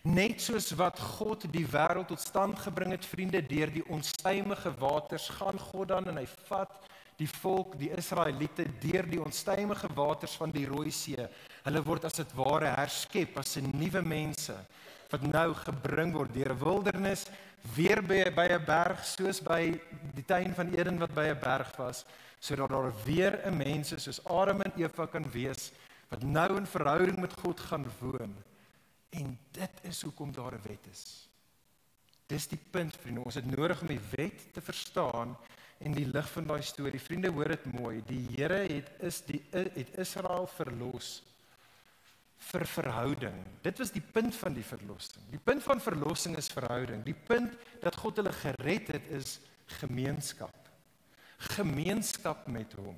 Net soos wat God die wêreld tot stand gebring het, vriende, deur die onstuimige waters, gaan God dan en hy vat die volk, die Israeliete, deur die onstuimige waters van die Rooi See. Hulle word as dit ware herskep as 'n nuwe mense, wat nou gebring word deur 'n wildernis, weer by 'n berg, soos by die tuin van Eden wat by 'n berg was, sodat daar weer 'n mense soos Adam en Eva kan wees, wat nou in verhouding met God gaan woon. En dit is hoekom daar 'n wet is. Dis die punt, vriende. Ons het nodig om die wet te verstaan in die lig van daai storie. Vriende, hoor dit mooi. Die Here het Israel verlos vir verhouding. Dit was die punt van die verlossing. Die punt van verlossing is verhouding. Die punt dat God hulle gered het is gemeenskap. Gemeenskap met hom.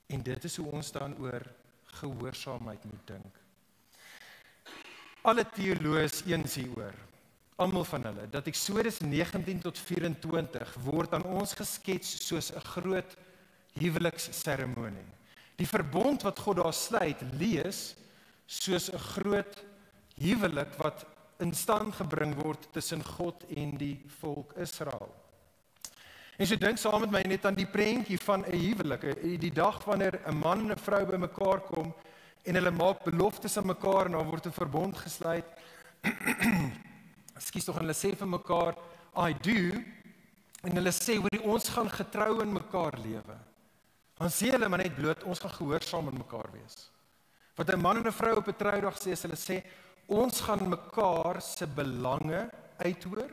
En dit is hoe ons dan oor gehoorsaamheid moet dink. Alle teoloë is eens hieroor, almal van hulle, dat Eksodus 19 tot 24 word aan ons geskets soos 'n groot huweliksseremonie. Die verbond wat God daar sluit, lees soos 'n groot huwelik wat in stand gebring word tussen God en die volk Israel. En so dink saam met my net aan die prentjie van 'n huwelik, die dag wanneer 'n man en 'n vrou bymekaar kom en hulle maak beloftes aan mekaar en dan word 'n verbond gesluit. Ekskuus tog, en hulle sê vir mekaar, I do, en hulle sê, ons gaan getrou in mekaar lewe. Dan sê hulle maar net bloot, ons gaan gehoorsaam in mekaar wees. Wat 'n man en 'n vrou op 'n troudag sê, is hulle sê, ons gaan mekaar se belange uithoor,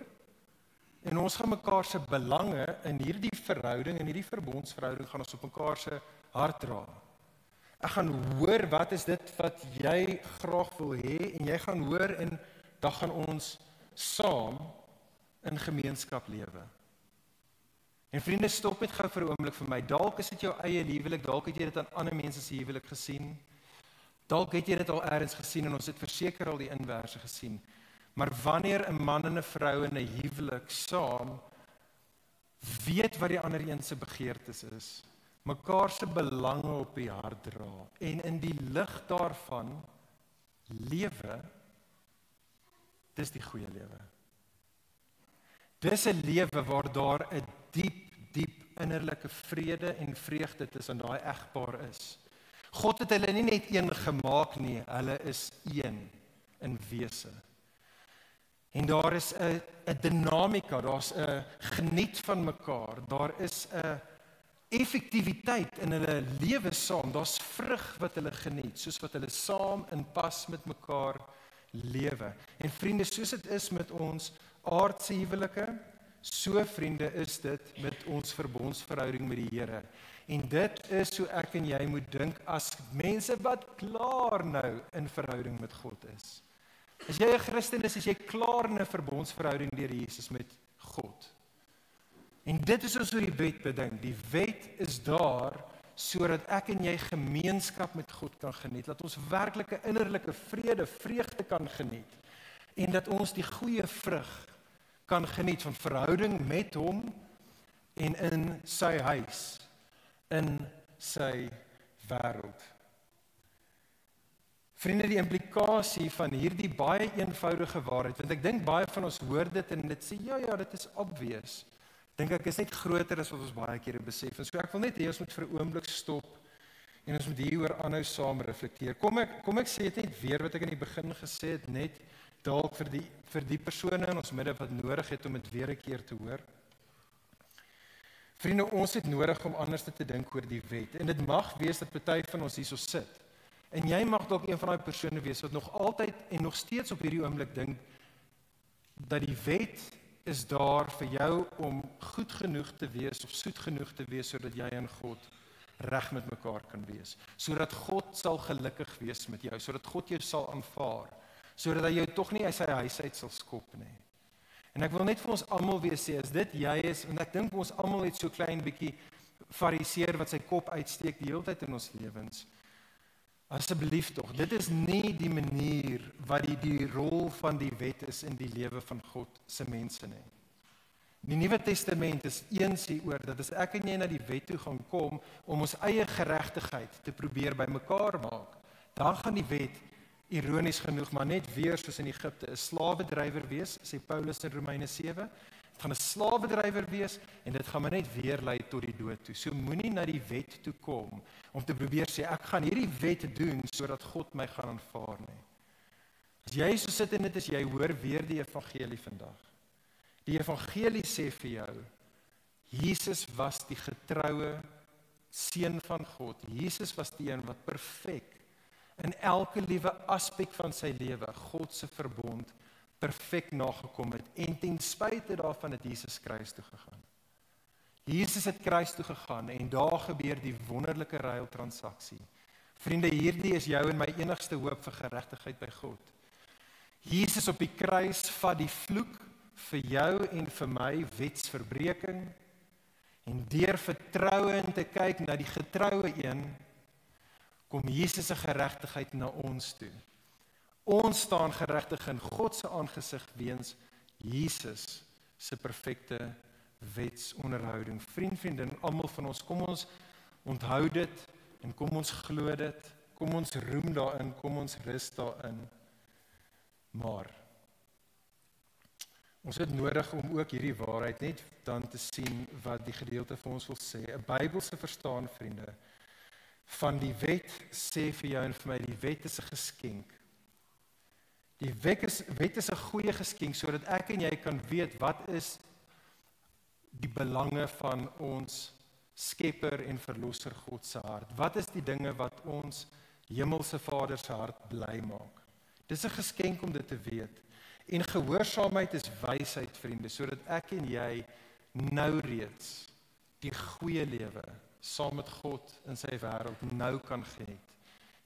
en ons gaan mekaar se belange in hierdie verhouding, in hierdie verbondsverhouding, gaan ons op mekaar se hart dra. Ek gaan hoor, wat is dit wat jy graag wil hê, en jy gaan hoor, en dan gaan ons saam in gemeenskap lewe. En vriende, stop net gou vir 'n oomblik vir my. Dalk is dit jou eie huwelik, dalk het jy dit aan ander mense se huwelik gesien. Dalk het jy dit al eers gesien en ons het verseker al die inverse gesien. Maar wanneer 'n man en 'n vrou in 'n huwelik saam weet wat die ander een se begeertes is, mekaar se belange op die hart dra en in die lig daarvan lewe, dis die goeie lewe. Dis 'n lewe waar daar 'n diep innerlike vrede en vreugde tussen daai egpaar is. God het hulle nie net een gemaak nie, hulle is een in wese. En daar is 'n dinamika, daar's 'n geniet van mekaar, daar is 'n effektiwiteit in hulle lewe saam, daar's vrug wat hulle geniet, soos wat hulle saam in pas met mekaar lewe. En vriende, soos dit is met ons aardse huwelike, so vriende is dit met ons verbondsverhouding met die Here. En dit is hoe ek en jy moet dink as mense wat klaar nou in verhouding met God is. As jy 'n Christen is jy klaar in 'n verbondsverhouding deur Jesus met God. En dit is ons hoe die wet bedink. Die wet is daar sodat ek en jy gemeenskap met God kan geniet, dat ons werklike innerlike vrede, vreugde kan geniet, en dat ons die goeie vrug kan geniet van verhouding met hom en in sy huis, in sy wêreld. Vriende, die implikasie van hierdie baie eenvoudige waarheid, want ek dink baie van ons hoor dit en dit sê, ja, dit is obvious. Dink ek is net groter as wat ons baie kere besef. En so ek wil net hê ons moet vir 'n oomblik stop en ons moet hieroor aanhou saam reflekteer. Kom ek sê dit net weer wat ek in die begin gesê het, net dalk vir die persone in ons midde wat nodig het om dit weer 'n keer te hoor. Vriende, ons het nodig om anders te dink oor die wet. En dit mag wees dat party van ons hierso sit. En jy mag dalk een van daai persone wees wat nog altyd en nog steeds op hierdie oomblik dink dat die wet is daar vir jou om goed genoeg te wees of soet genoeg te wees sodat jy en God reg met mekaar kan wees. Sodat God sal gelukkig wees met jou, sodat God jou sal aanvaar, sodat hy jou tog nie uit sy huis uit sal skop nie. En ek wil net vir ons almal weer sê, as dit jy is, en ek dink ons almal het so klein bietjie fariseer wat sy kop uitsteek die hele tyd in ons lewens. Asseblief tog, dit is nie die manier wat die rol van die wet is in die lewe van God se mense nie. Die Nuwe Testament is eens hieroor dat as ek en jy na die wet toe gaan kom om ons eie geregtigheid te probeer bymekaar maak, dan gaan die wet ironies genoeg maar net weer soos in Egipte 'n slawedrywer wees, sê Paulus in Romeine 7. Dit gaan 'n slawedrywer wees en dit gaan maar net weer lei tot die dood toe. So moenie na die wet toe kom om te probeer sê ek gaan hierdie wet doen sodat God my gaan aanvaar nie. As jy so sit en dit is jy hoor weer die evangelie vandag. Die evangelie sê vir jou, Jesus was die getroue seun van God. Jesus was die een wat perfek in elke liewe aspek van sy lewe God se verbond perfek nagekom het en ten spyte daarvan het Jesus kruis toe gegaan. Jesus het kruis toe gegaan en daar gebeur die wonderlike ruiltransaksie. Vriende, hierdie is jou en my enigste hoop vir geregtigheid by God. Jesus op die kruis vat die vloek vir jou en vir my wetsverbreeking en deur vertroue in te kyk na die getroue een kom Jesus se geregtigheid na ons toe. Ons staan geregtig in God se aangesig weens Jesus se perfekte wetsonderhouding. Vriendin, almal van ons, kom ons onthou dit en kom ons glo dit, kom ons roem daarin, kom ons rus daarin. Maar Ons het nodig om ook hierdie waarheid net dan te sien wat die gedeelte vir ons wil sê. 'n Bybelse verstaan, vriende, van die wet sê vir jou en vir my, die wet is 'n geskenk. Die wet is 'n goeie geskenk sodat ek en jy kan weet wat is die belange van ons Skepper en Verlosser God se hart. Wat is die dinge wat ons Hemelse Vader se hart bly maak? Dis 'n geskenk om dit te weet. En gehoorsaamheid is wysheid, vriende, sodat ek en jy nou reeds die goeie lewe saam met God in sy wêreld nou kan geniet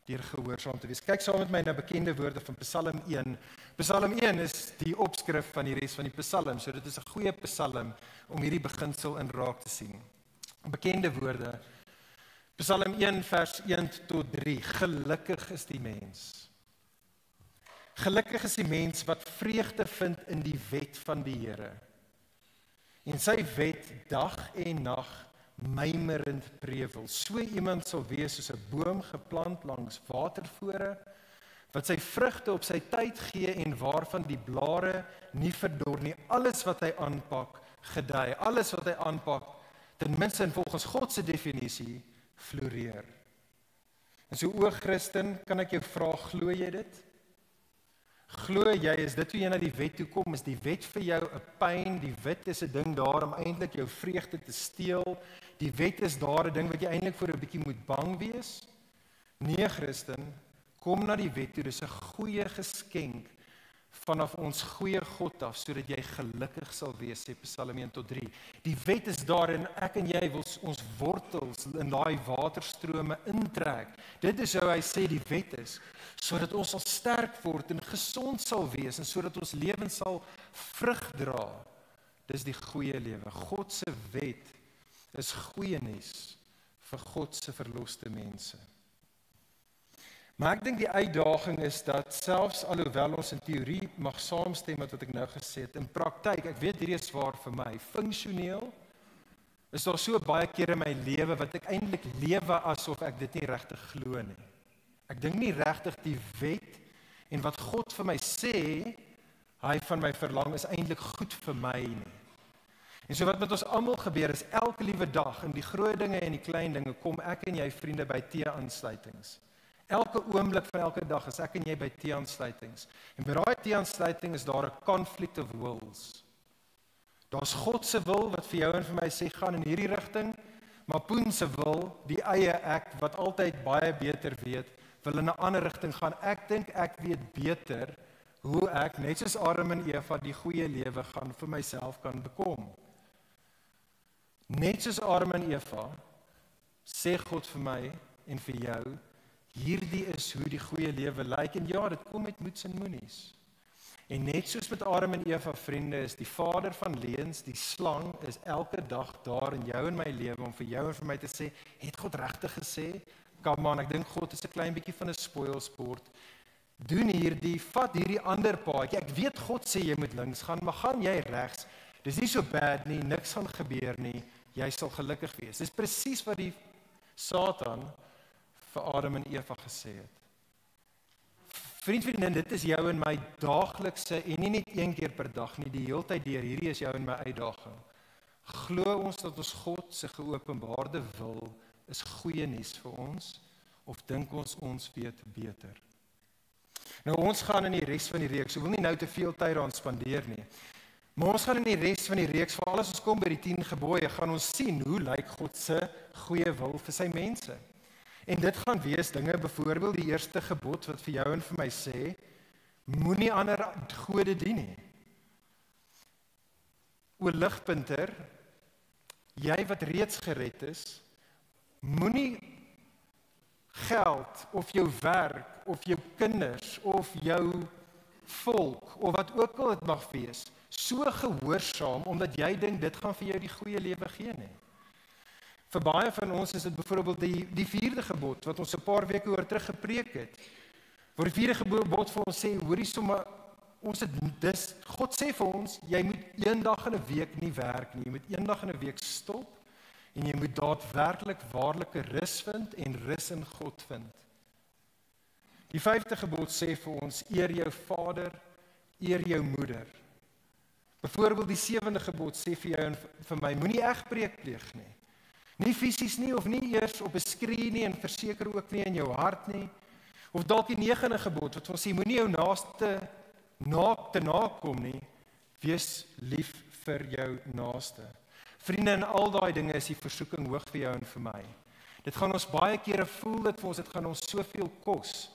deur gehoorsaam te wees. Kyk saam met my na bekende woorde van Psalm 1. Psalm 1 is die opskrif van die res van die Psalm, so dit is 'n goeie Psalm om hierdie beginsel in raak te sien. Bekende woorde. Psalm 1 vers 1 tot 3. Gelukkig is die mens. Gelukkig is die mens wat vreugde vind in die wet van die Here. En sy wet dag en nag mymerend prewel. So iemand sal wees soos 'n boom geplant langs watervore, wat sy vrugte op sy tyd gee en waarvan die blare nie verdor nie. Alles wat hy aanpak, gedei. Alles wat hy aanpak, ten minste volgens God se definisie, floreer. En so o Christen, kan ek jou vra, glo jy dit? Glo jy, is dit hoe jy na die wet toe kom? Is die wet vir jou 'n pyn? Die wet is 'n ding daar om eintlik jou vreugde te steel. Die wet is daar 'n ding wat jy eintlik vir 'n bietjie moet bang wees. Nee, Christen, kom na die wet toe. Dis 'n goeie geskenk vanaf ons goeie God af, sodat jy gelukkig sal wees, sê Psalm 1 tot 3. Die wet is daar en ek en jy wil ons wortels in daai waterstrome intrek. Dit is hoe hy sê die wet is, sodat ons sal sterk word en gesond sal wees en sodat ons lewens sal vrug dra. Dis die goeie lewe. God se wet is goeie nuus vir God se verloste mense. Maar ek dink die uitdaging is dat selfs alhoewel ons in teorie mag saamstem met wat ek nou gesê het, in praktyk, ek weet hierdie is swaar vir my, funksioneel, is daar so baie kere in my lewe wat ek eintlik lewe asof ek dit nie regtig glo nie. Ek dink nie regtig die wet en wat God vir my sê, hy van my verlang, is eintlik goed vir my nie. En so wat met ons almal gebeur is, elke liewe dag, in die groot dinge en die klein dinge, kom ek en jy vriende by tee-aansluitings. Elke oomblik van elke dag is ek en jy by tee-aansluitings. En by daai tee-aansluiting is daar 'n conflict of wills. Daar's God se wil wat vir jou en vir my sê gaan in hierdie rigting, maar Poen se wil, die eie ek wat altyd baie beter weet, wil in 'n ander rigting gaan. Ek dink ek weet beter hoe ek net soos Adam en Eva die goeie lewe gaan vir myself kan bekom. Net soos Adam en Eva sê God vir my en vir jou, hierdie is hoe die goeie lewe lyk, en ja, dit kom met moeds en moenies. En net soos met Adam en Eva, vriende, is die vader van leuns, die slang, is elke dag daar in jou en my lewe, om vir jou en vir my te sê, het God regtig gesê? Come on, ek dink God is 'n klein bietjie van 'n spoilsport. Doen hierdie, vat hierdie ander paadjie. Ek weet God sê jy moet links gaan, maar gaan jy regs? Dis nie so bad nie, niks gaan gebeur nie, jy sal gelukkig wees. Dis presies wat die Satan vir Adam en Eva gesê het. Vriendin, dit is jou en my daaglikse, en nie net een keer per dag nie, die hele tyd deur, hierdie is jou en my uitdaging. Glo ons dat ons God se geopenbaarde wil is goeie nuus vir ons, of dink ons weet beter? Nou ons gaan in die res van die reeks, ek wil nie nou te veel tyd aan spandeer nie, maar ons gaan in die res van die reeks, veral as ons kom by die 10 gebooie, gaan ons sien hoe lyk God se goeie wil vir sy mense. En dit gaan wees dinge, byvoorbeeld die eerste gebod wat vir jou en vir my sê, moenie ander gode dien nie. O ligpunter, jy wat reeds gered is, moenie geld of jou werk of jou kinders of jou volk of wat ook al dit mag wees, so gehoorsaam omdat jy dink dit gaan vir jou die goeie lewe gee nie. Vir baie van ons is dit byvoorbeeld die 4de gebod wat ons 'n paar weke oor terug gepreek het. Waar die 4de gebod vir ons sê, hoorie sommer, God sê vir ons, jy moet een dag in 'n week nie werk nie, jy moet een dag in 'n week stop en jy moet daadwerklik waarlike rus vind en rus in God vind. Die 5de gebod sê vir ons, eer jou vader, eer jou moeder. Byvoorbeeld die 7de gebod sê vir jou en vir my, moenie egbreek pleeg nie. Nie fisies nie, of nie eers op 'n skree nie, en verseker ook nie in jou hart nie. Of dalk die 9de gebod, wat ons sê, moenie jou naaste te nakom nie, wees lief vir jou naaste. Vriende, in al daai dinge is die versoeking hoog vir jou en vir my. Dit gaan ons baie kere voel, dit gaan ons soveel kos,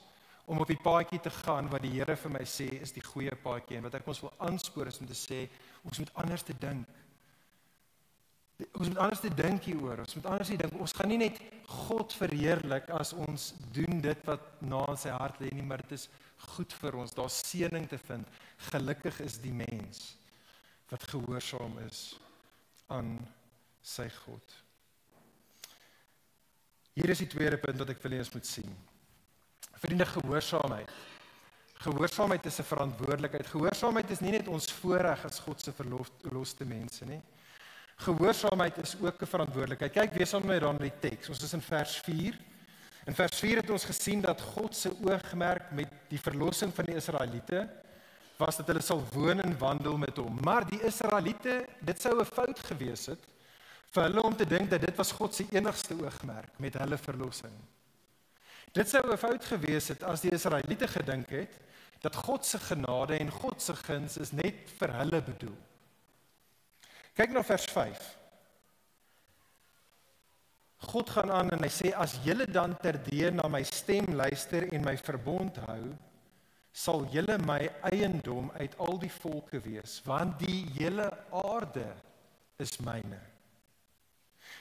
om op die paadjie te gaan, wat die Here vir my sê, is die goeie paadjie, en wat ek ons wil aanspoor is om te sê, ons moet anders te dink. Ons moet anders te dink hieroor, ons moet anders te dink, ons gaan nie net God verheerlik as ons doen dit wat na in sy hart lê nie, maar dit is goed vir ons, daar is seëning te vind. Gelukkig is die mens wat gehoorsaam is aan sy God. Hier is die tweede punt wat ek wil hê ons moet sien. Vriende, gehoorsaamheid. Gehoorsaamheid is 'n verantwoordelikheid. Gehoorsaamheid is nie net ons voorreg as God se verloste mense nie. Gehoorsaamheid is ook 'n verantwoordelikheid. Kyk, wees saam met my daar in die teks. Ons is in vers 4. In vers 4 het ons gesien dat God se oogmerk met die verlossing van die Israeliete was dat hulle sal woon en wandel met hom. Maar die Israeliete, dit sou 'n fout gewees het vir hulle om te dink dat dit was God se enigste oogmerk met hulle verlossing. Dit sou 'n fout gewees het as die Israeliete gedink het dat God se genade en God se guns is net vir hulle bedoel. Kyk na vers 5. God gaan aan en hy sê, as julle dan terdee na my stem luister en my verbond hou, sal julle my eiendom uit al die volke wees, want die hele aarde is myne.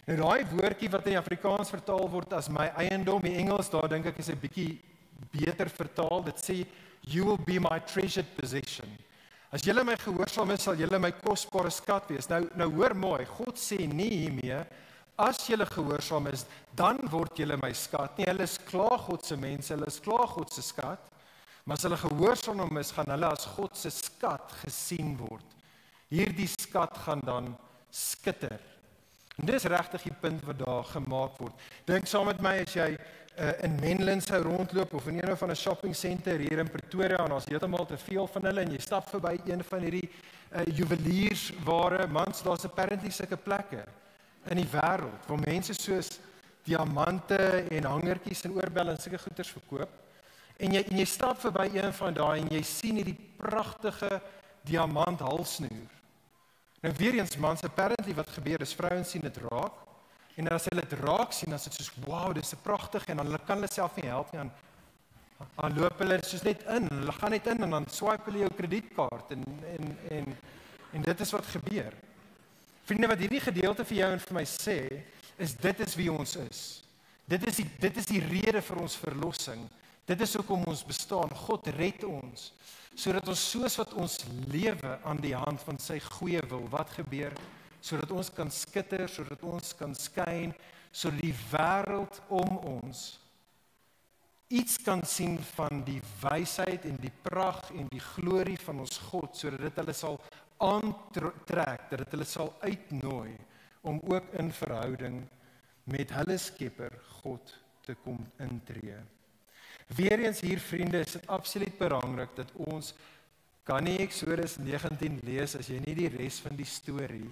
Nou daai woordjie wat in Afrikaans vertaal word as my eiendom, in Engels daar dink ek is 'n bietjie beter vertaal, dit sê, you will be my treasured possession. As julle my gehoorsaam is, sal julle my kosbare skat wees. Nou hoor mooi, God sê nie hiermee, as julle gehoorsaam is, dan word julle my skat. Nee, hulle is klaar God se mense, hulle is klaar God se skat, maar as hulle gehoorsaam is, gaan hulle as God se skat gesien word. Hierdie skat gaan dan skitter. En dis regtig die punt wat daar gemaak word. Dink saam met my as jy in Menlyn sou rondloop of in een van 'n shopping center hier in Pretoria en ons heeltemal te veel van hulle en jy stap verby een van hierdie juweliersware, mans, daar's apparently sulke plekke in die wêreld waar mense soos diamante en hangertjies en oorbelle en sulke goeders verkoop. En jy stap verby een van daai en jy sien hierdie pragtige diamant halsnoer. Nou weer eens mans, apparently wat gebeur is vrouens sien dit raak. En as hulle dit raak sien, dan is dit soos, wow, dis so pragtig, en dan hulle kan hulle self nie help nie, dan loop hulle soos net in, hulle gaan net in, en dan swipe hulle jou kredietkaart, en dit is wat gebeur. Vriende, wat hierdie gedeelte vir jou en vir my sê, is dit is wie ons is. Dit is die rede vir ons verlossing. Dit is hoekom ons bestaan. God red ons, sodat ons soos wat ons lewe aan die hand van sy goeie wil, wat gebeur? Sodat ons kan skitter, sodat ons kan skyn, sodat die wêreld om ons iets kan sien van die wysheid en die pragt en die glorie van ons God, sodat dit hulle sal aantrek, dat dit hulle sal uitnooi om ook in verhouding met hulle Skepper God te kom intree. Weereens hier vriende, is dit absoluut belangrik dat ons kan nie Eksodus 19 lees as jy nie die res van die storie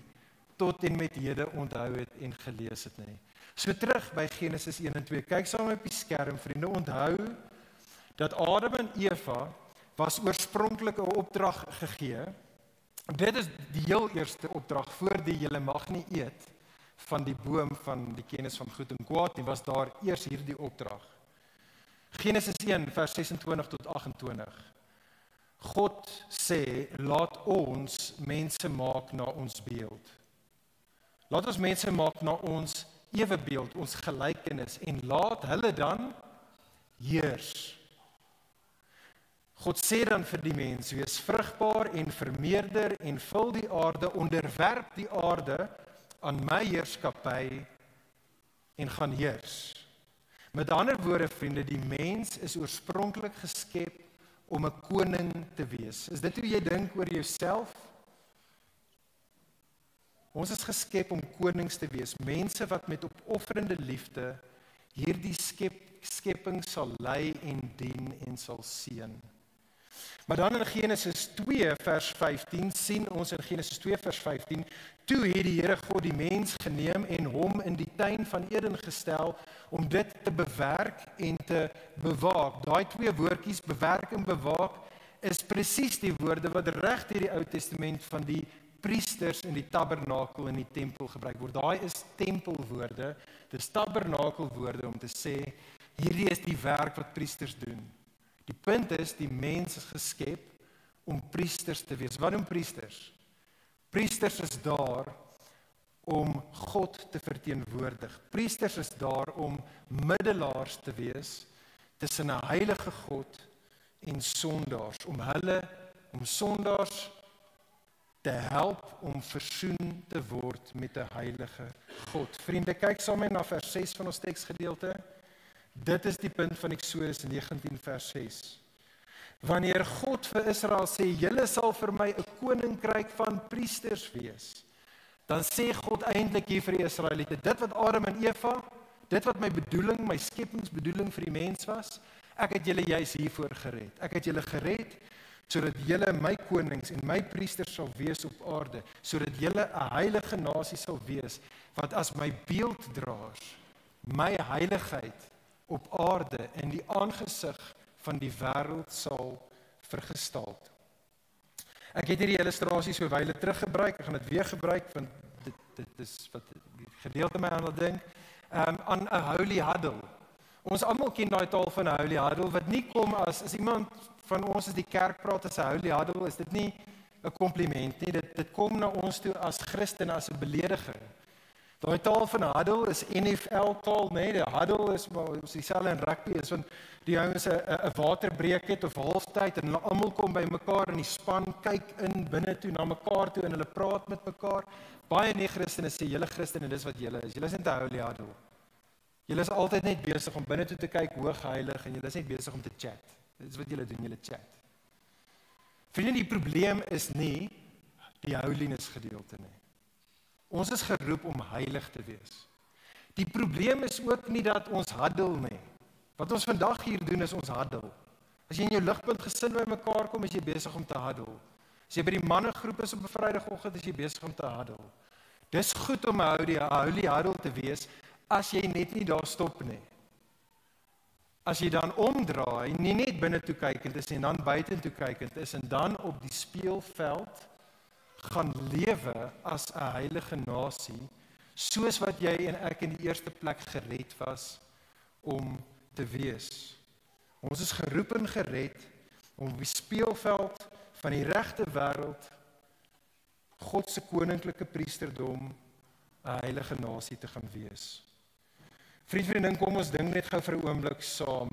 tot en met hede onthou het en gelees het nie. So terug by Genesis 1 en 2, kyk saam op die skerm vriende, onthou dat Adam en Eva was oorspronklik 'n opdrag gegee. Dit is die heel eerste opdrag voor die julle mag nie eet van die boom van die kennis van goed en kwaad nie, was daar eers hierdie opdrag. Genesis 1 vers 26 tot 28. God sê, laat ons mense maak na ons beeld. Laat ons mense maak na ons ewebeeld, ons gelykenis, en laat hulle dan heers. God sê dan vir die mens, wees vrugbaar en vermeerder en vul die aarde, onderwerp die aarde aan my heerskappy en gaan heers. Met ander woorde, vriende, die mens is oorspronklik geskep om 'n koning te wees. Is dit hoe jy dink oor jouself? Ons is geskep om konings te wees, mense wat met opofferende liefde hierdie skepping sal lei en dien en sal seën. Maar dan in Genesis 2 vers 15 sien ons in Genesis 2 vers 15, toe het die Here God die mens geneem en hom in die tuin van Eden gestel om dit te bewerk en te bewaak. Daai twee woordjies, bewerk en bewaak, is presies die woorde wat reg deur die Ou Testament van die priesters in die tabernakel in die tempel gebruik word. Daai is tempelwoorde, dis tabernakelwoorde om te sê, hierdie is die werk wat priesters doen. Die punt is, die mens is geskep om priesters te wees. Wat doen priesters? Priesters is daar om God te verteenwoordig. Priesters is daar om middelaars te wees tussen 'n heilige God en sondaars, om sondaars te help om versoen te word met 'n heilige God. Vriende, kyk saam met my na vers 6 van ons teksgedeelte. Dit is die punt van Eksodus 19 vers 6. Wanneer God vir Israel sê, julle sal vir my 'n koninkryk van priesters wees, dan sê God eintlik hier vir die Israeliete, dit wat Adam en Eva, dit wat my bedoeling, my skepingsbedoeling vir die mens was, ek het julle juis hiervoor gered. Ek het julle gered sodat julle my konings en my priesters sal wees op aarde, sodat julle 'n heilige nasie sal wees, wat as my beelddraers, my heiligheid op aarde in die aangesig van die wêreld sal vergestaal. Ek het hierdie illustrasie so wyle teruggebruik, ek gaan dit weer gebruik, want dit is wat die gedeelte my aan wil dink, aan 'n holy huddle. Ons almal ken daai taal van 'n holy huddle, wat nie kom as iemand van ons as die kerk praat as 'n holy huddle, is dit nie 'n kompliment nie, dit kom na ons toe as Christen, as 'n belediging. Daai taal van huddle is NFL taal, nee, die huddle is dieselfde in rugby, is want die ouens 'n waterbreek het of halftyd en hulle almal kom by mekaar en die span kyk in binne toe na mekaar toe en hulle praat met mekaar. Baie nie-Christene sê julle Christene, dis wat julle is. Julle is net 'n holy huddle. Julle is altyd net besig om binne toe te kyk, hoog heilig, en julle is net besig om te chat. Dit is wat julle doen, julle chat. Vriende, die probleem is nie die holiness gedeelte nie. Ons is geroep om heilig te wees. Die probleem is ook nie dat ons huddle nie. Wat ons vandag hier doen is ons huddle. As jy in jou ligpunt gesin by mekaar kom, is jy besig om te huddle. As jy by die mannegroep is op 'n Vrydagoggend, is jy besig om te huddle. Dis goed om 'n holy huddle te wees, as jy net nie daar stop nie. As jy dan omdraai, nie net binne toe kykend is en dan buite toe kykend is en dan op die speelveld gaan lewe as 'n heilige nasie, soos wat jy en ek in die eerste plek gered was om te wees. Ons is geroep en gered om op die speelveld van die regte wêreld, God se koninklike priesterdom, 'n heilige nasie te gaan wees. Vriendin, kom ons dink net gou vir 'n oomblik saam.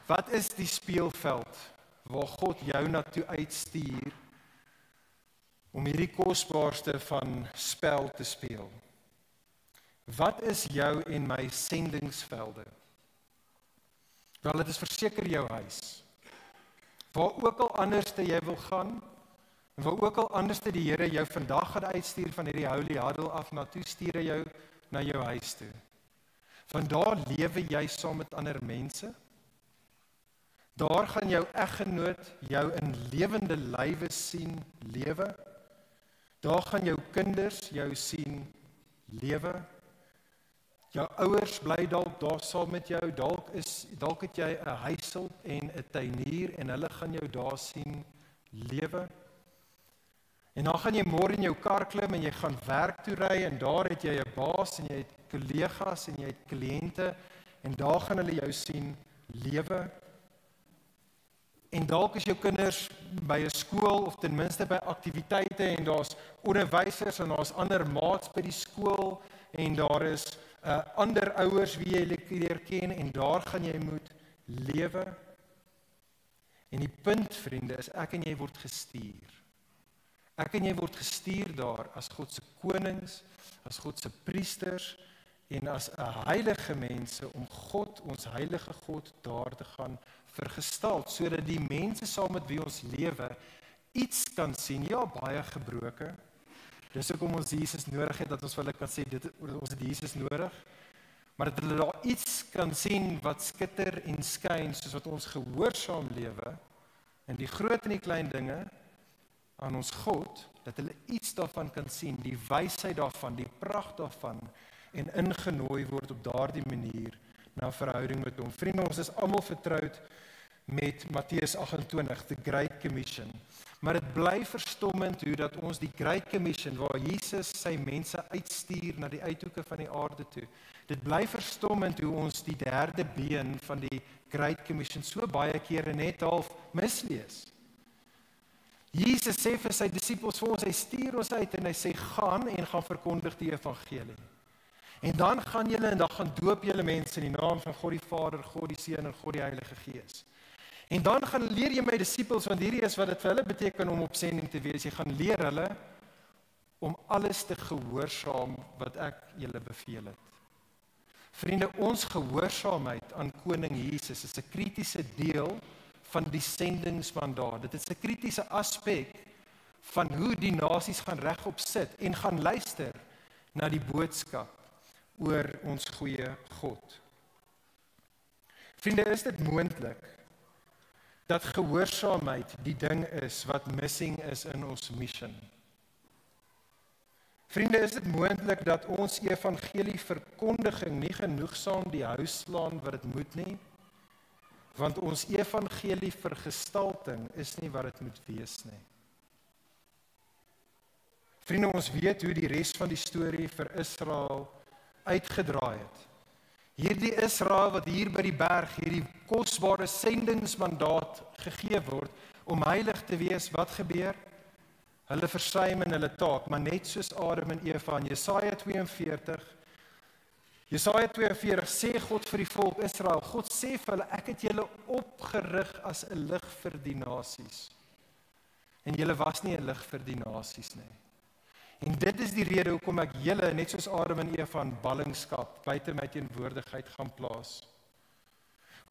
Wat is die speelveld waar God jou na toe uitstuur om hierdie kosbaarste van spel te speel? Wat is jou en my sendingsvelde? Wel, dit is verseker jou huis. Waar ook al anderste jy wil gaan, waar ook al anderste die Here jou vandag gaan uitstuur van hierdie holy huddle af na toe, stuur hy jou na jou huis toe. Van daar lewe jy saam met ander mense. Daar gaan jou eggenoot jou in lewende lywe sien lewe. Daar gaan jou kinders jou sien lewe. Jou ouers bly dalk daar saam met jou, dalk het jy 'n huishulp en 'n tuinier en hulle gaan jou daar sien lewe. En dan gaan jy môre in jou kar klim en jy gaan werk toe ry en daar het jy 'n baas en jy het kollegas en jy het kliënte en daar gaan hulle jou sien lewe. En dalk is jou kinders by 'n skool of ten minste by aktiwiteite en daar's onderwysers en daar's ander maats by die skool en daar is ander ouers wie jy leer ken en daar gaan jy moet lewe. En die punt, vriende, is ek en jy word gestuur. Ek en jy word gestuur daar as God se konings, as God se priesters en as 'n heilige mense om God, ons heilige God, daar te gaan vergestaal, sodat die mense saam met wie ons lewe iets kan sien, ja, baie gebroke. Dis hoekom ons Jesus nodig het, dat ons vir hulle kan sê, ons het Jesus nodig, maar dat hulle daar iets kan sien wat skitter en skyn, soos wat ons gehoorsaam lewe, in die groot en die klein dinge, aan ons God, dat hulle iets daarvan kan sien, die wysheid daarvan, die pragt daarvan, en ingenooi word op daardie manier, na verhouding met hom. Vriende, ons is almal vertroud met Matteus 28, the Great Commission. Maar dit bly verstommend hoe dat ons die Great Commission, waar Jesus sy mense uitstuur na die uithoeke van die aarde toe, dit bly verstommend hoe ons die derde been van die Great Commission so baie kere net half mislees. Jesus sê vir sy disippels vir ons, hy stuur ons uit en hy sê, gaan en gaan verkondig die evangelie. En dan gaan julle en dan gaan doop julle mense in die naam van God die Vader, God die Seun en God die Heilige Gees. En dan gaan leer jy my disippels, want hierdie is wat dit vir hulle beteken om op sending te wees, jy gaan leer hulle om alles te gehoorsaam wat ek julle beveel het. Vriende, ons gehoorsaamheid aan Koning Jesus is 'n kritiese deel van die sendingsmandaat. Dit is 'n kritiese aspek van hoe die nasies gaan regop sit en gaan luister na die boodskap oor ons goeie God. Vriende, is dit moontlik dat gehoorsaamheid die ding is wat missing is in ons mission? Vriende, is dit moontlik dat ons evangelie verkondiging nie genoegsaam die hou slaan wat dit moet nie? Want ons evangelie vergestalting is nie wat dit moet wees nie. Vriende, ons weet hoe die res van die storie vir Israel uitgedraai het. Hierdie Israel wat hier by die berg hierdie kosbare sendingsmandaat gegee word om heilig te wees, wat gebeur? Hulle versuim in hulle taak, maar net soos Adam en Eva in Jesaja 42 sê God vir die volk Israel, God sê vir hulle, ek het julle opgerig as 'n lig vir die nasies. En julle was nie 'n lig vir die nasies nie. En dit is die rede hoekom ek julle, net soos Adam en Eva, in ballingskap buite my teenwoordigheid gaan plaas.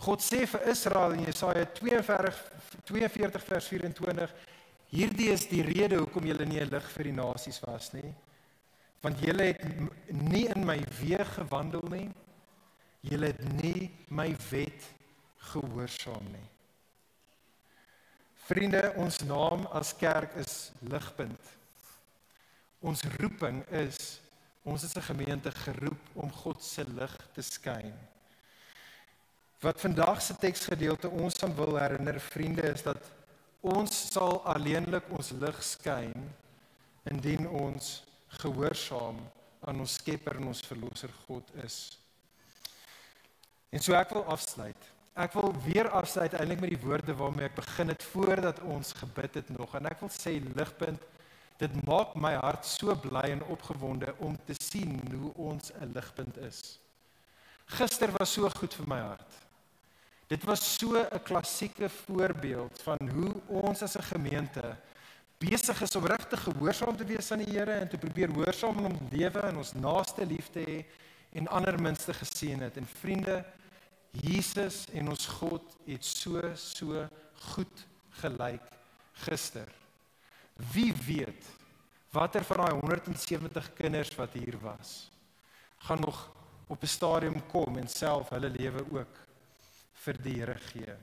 God sê vir Israel in Jesaja 42 vers 24, hierdie is die rede hoekom julle nie 'n lig vir die nasies was nie, want julle het nie in my weë gewandel nie, julle het nie my wet gehoorsaam nie. Vriende, ons naam as kerk is Ligpunt. Ons roeping is, ons is 'n gemeente geroep om God se lig te skyn. Wat vandag se teksgedeelte ons aan wil herinner, vriende, is dat ons sal alleenlik ons lig skyn indien ons gehoorsaam aan ons Skepper en ons Verlosser God is. En so ek wil afsluit. Ek wil weer afsluit eintlik met die woorde waarmee ek begin het voordat ons gebid het nog. En ek wil sê, Ligpunt, dit maak my hart so bly en opgewonde om te sien hoe ons 'n ligpunt is. Gister was so goed vir my hart. Dit was so 'n klassieke voorbeeld van hoe ons as 'n gemeente besig is om regtig gehoorsaam te wees aan die Here en te probeer hoorsaam in ons lewe en ons naaste lief te hê en ander mense geseën het. En vriende, Jesus en ons God het so goed gelyk gister. Wie weet watter van daai 170 kinders wat hier was, gaan nog op 'n stadium kom en self hulle lewe ook vir die Here gee.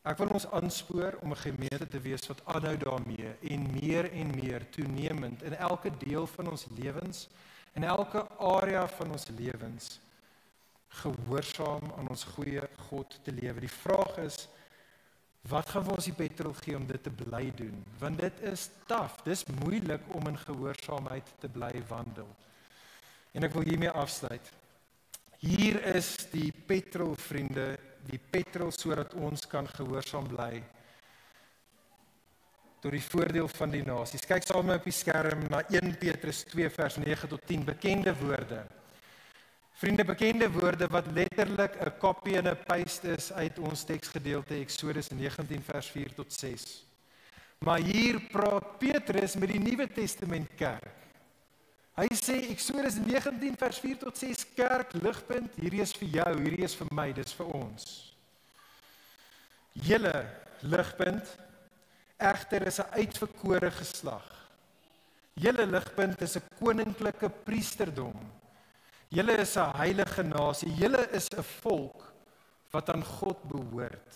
Ek wil ons aanspoor om 'n gemeente te wees wat aanhou daarmee en meer toenemend in elke deel van ons lewens, in elke area van ons lewens, gehoorsaam aan ons goeie God te lewe. Die vraag is, wat gaan vir ons die petrol gee om dit te bly doen? Want dit is taaf, dis moeilik om in gehoorsaamheid te bly wandel. En ek wil hiermee afsluit. Hier is die petrol, vriende, die petrol sodat ons kan gehoorsaam bly tot die voordeel van die nasies. Kyk saam met my op die skerm na 1 Petrus 2 vers 9 tot 10, bekende woorde. Vriende, bekende woorde wat letterlik 'n copy en 'n paste is uit ons teksgedeelte Eksodus 19 vers 4 tot 6. Maar hier praat Petrus met die Nuwe Testament kerk. Hy sê Eksodus 19 vers 4 tot 6, kerk, Ligpunt, hierdie is vir jou, hierdie is vir my, dis vir ons. Julle Ligpunt, egter is 'n uitverkore geslag. Julle Ligpunt is 'n koninklike priesterdom. Julle is 'n heilige nasie. Julle is 'n volk wat aan God behoort,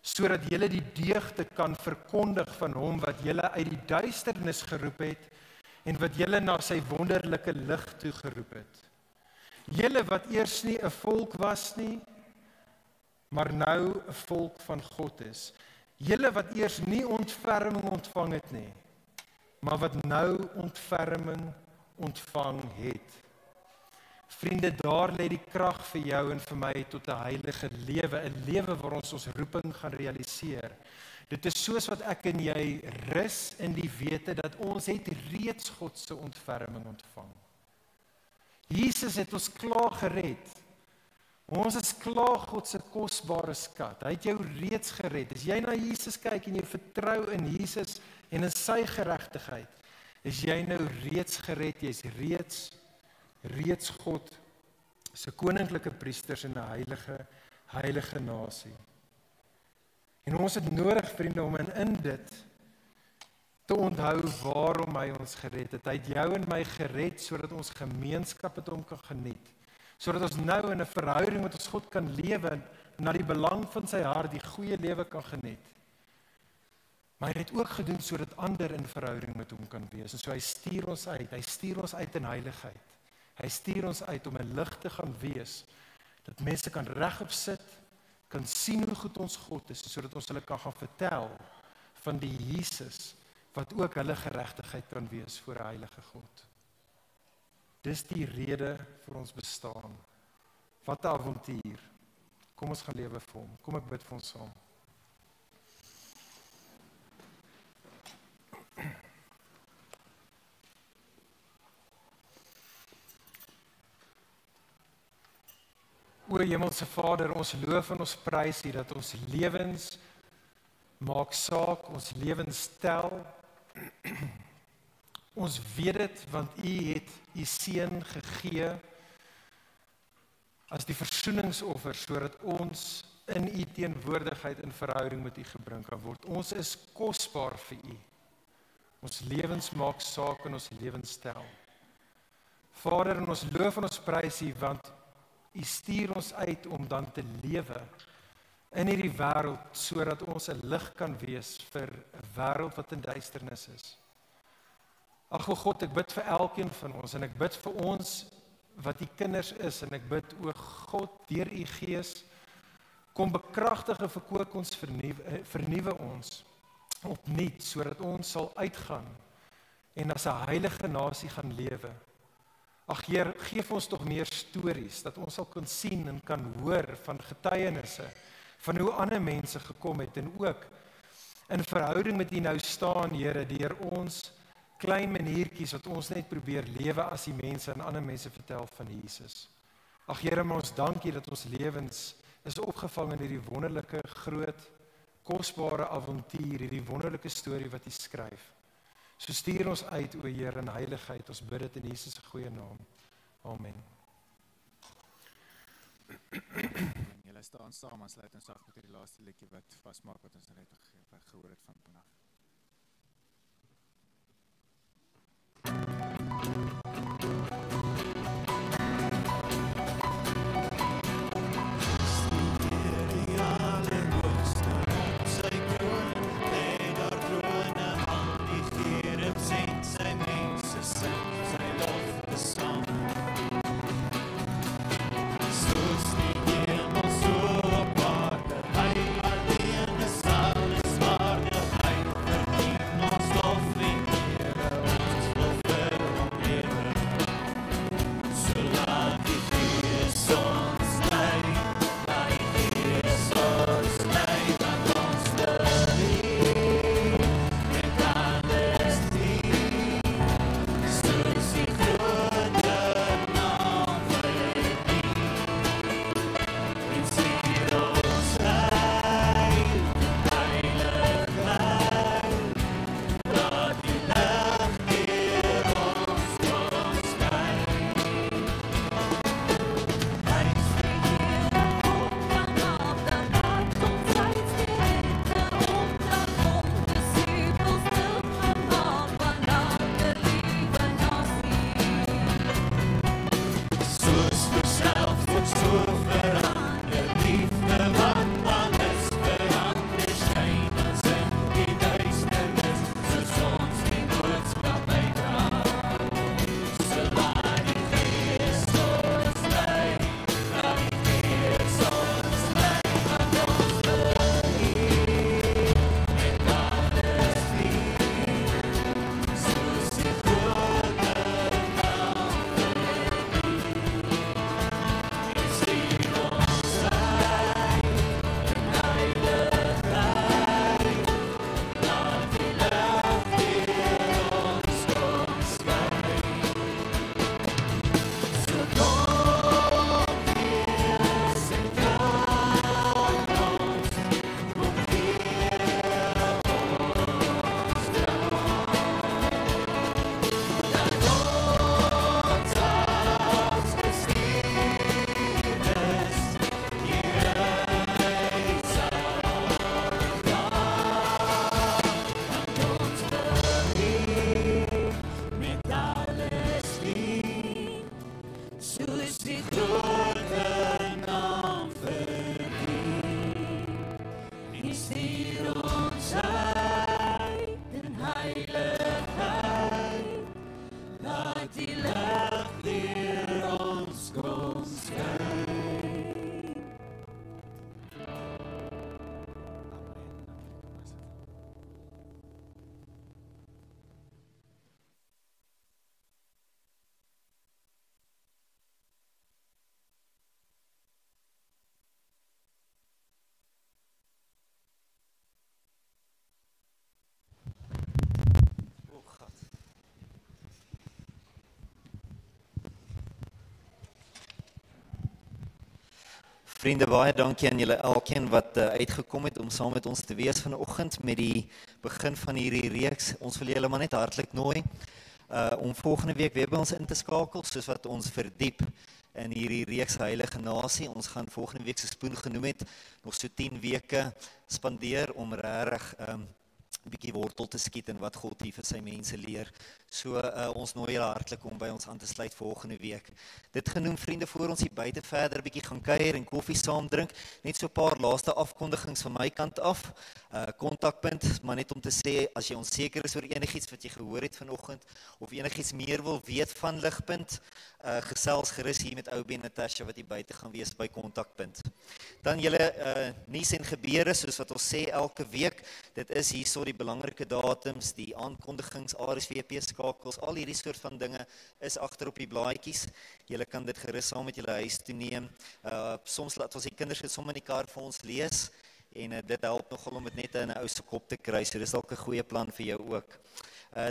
sodat julle die deugde kan verkondig van hom wat julle uit die duisternis geroep het en wat julle na sy wonderlike lig toe geroep het. Julle wat eers nie 'n volk was nie, maar nou 'n volk van God is. Julle wat eers nie ontferming ontvang het nie, maar wat nou ontferming ontvang het. Vriende, daar lê die krag vir jou en vir my tot 'n heilige lewe, 'n lewe waar ons roeping gaan realiseer. Dit is soos wat ek en jy rus in die wete dat ons het reeds God se ontferming ontvang. Jesus het ons klaar gered. Ons is klaar God se kosbare skat. Hy het jou reeds gered. As jy na Jesus kyk en jy vertrou in Jesus en in sy geregtigheid, is jy nou reeds gered. Jy's reeds God se koninklike priesters in 'n heilige nasie. En ons het nodig, vriende, om in dit te onthou waarom hy ons gered het. Hy het jou en my gered sodat ons gemeenskap met hom kan geniet. Sodat ons nou in 'n verhouding met ons God kan lewe na die belang van sy hart, die goeie lewe kan geniet. Maar hy het dit ook gedoen sodat ander in verhouding met hom kan wees. En so hy stuur ons uit. Hy stuur ons uit in heiligheid. Hy stuur ons uit om 'n lig te gaan wees, dat mense kan regop sit, kan sien hoe goed ons God is, sodat ons hulle kan gaan vertel van die Jesus, wat ook hulle geregtigheid kan wees voor 'n heilige God. Dis die rede vir ons bestaan. Wat 'n avontuur. Kom ons gaan lewe vir hom. Kom ek bid vir ons saam. O Hemelse Vader, ons loof en ons prys U dat ons lewens maak saak, ons lewens tel. Ons weet dit want U het U seun gegee as die versoeningsoffer sodat ons in U teenwoordigheid in verhouding met U gebring kan word. Ons is kosbaar vir U. Ons lewens maak saak en ons lewens tel. Vader, en ons loof en ons prys U want U stuur ons uit om dan te lewe in hierdie wêreld sodat ons 'n lig kan wees vir 'n wêreld wat in duisternis is. Ag o God, ek bid vir elkeen van ons en ek bid vir ons wat U kinders is en ek bid o God deur U Gees kom bekragtig en verkoop ons vernuwe ons opnuut sodat ons sal uitgaan en as 'n heilige nasie gaan lewe. Ag Heer, geef ons tog meer stories, dat ons sal kan sien en kan hoor van getuienisse, van hoe ander mense gekom het, en ook in verhouding met U nou staan, Here, deur ons klein maniertjies, wat ons net probeer lewe as die mense en ander mense vertel van Jesus. Ag Here, maar ons dank U dat ons lewens is opgevang in hierdie wonderlike, groot, kosbare avontuur, hierdie wonderlike storie wat U skryf. So stuur ons uit, o Heer, in heiligheid. Ons bid dit in Jesus se goeie naam. Amen. Julle staan saam en sluit ons af met die laaste liedjie wat vasmaak wat ons net gehoor het van vandag. Soos die hemel so op aarde, hy alleen is alles waardig, hy Vriende, baie dankie aan julle elkeen wat uitgekom het om saam met ons te wees vanoggend met die begin van hierdie reeks. Ons wil julle maar net hartlik nooi om volgende week weer by ons in te skakel, soos wat ons verdiep in hierdie reeks Heilige Nasie. Ons gaan volgende week, soos Spoen genoem het, nog so 10 weke spandeer om regtig 'n bietjie wortel te skiet in wat God hier vir sy mense leer. So ons nooi julle hartlik om by ons aan te sluit volgende week. Dit genoem, vriende, voor ons hier buite verder 'n bietjie gaan kuier en koffie saam drink, net so 'n paar laaste afkondigings van my kant af. Kontakpunt, maar net om te sê, as jy onseker is oor enigiets wat jy gehoor het vanoggend, of enigiets meer wil weet van Ligpunt, gesels gerus hier met Oubie en Natasha wat hier buite gaan wees by Kontakpunt. Dan julle nuus en gebeure, soos wat ons sê elke week, dit is hierso die belangrike datums, die aankondigings, RSVP skakels, al hierdie soort van dinge is agter op die blaadjies. Julle kan dit gerus saam met julle huis toe neem. Soms laat ons die kinders dit sommer in die kar vir ons lees, en dit help nogal om dit net in 'n ou se kop te kry, so dis dalk 'n goeie plan vir jou ook.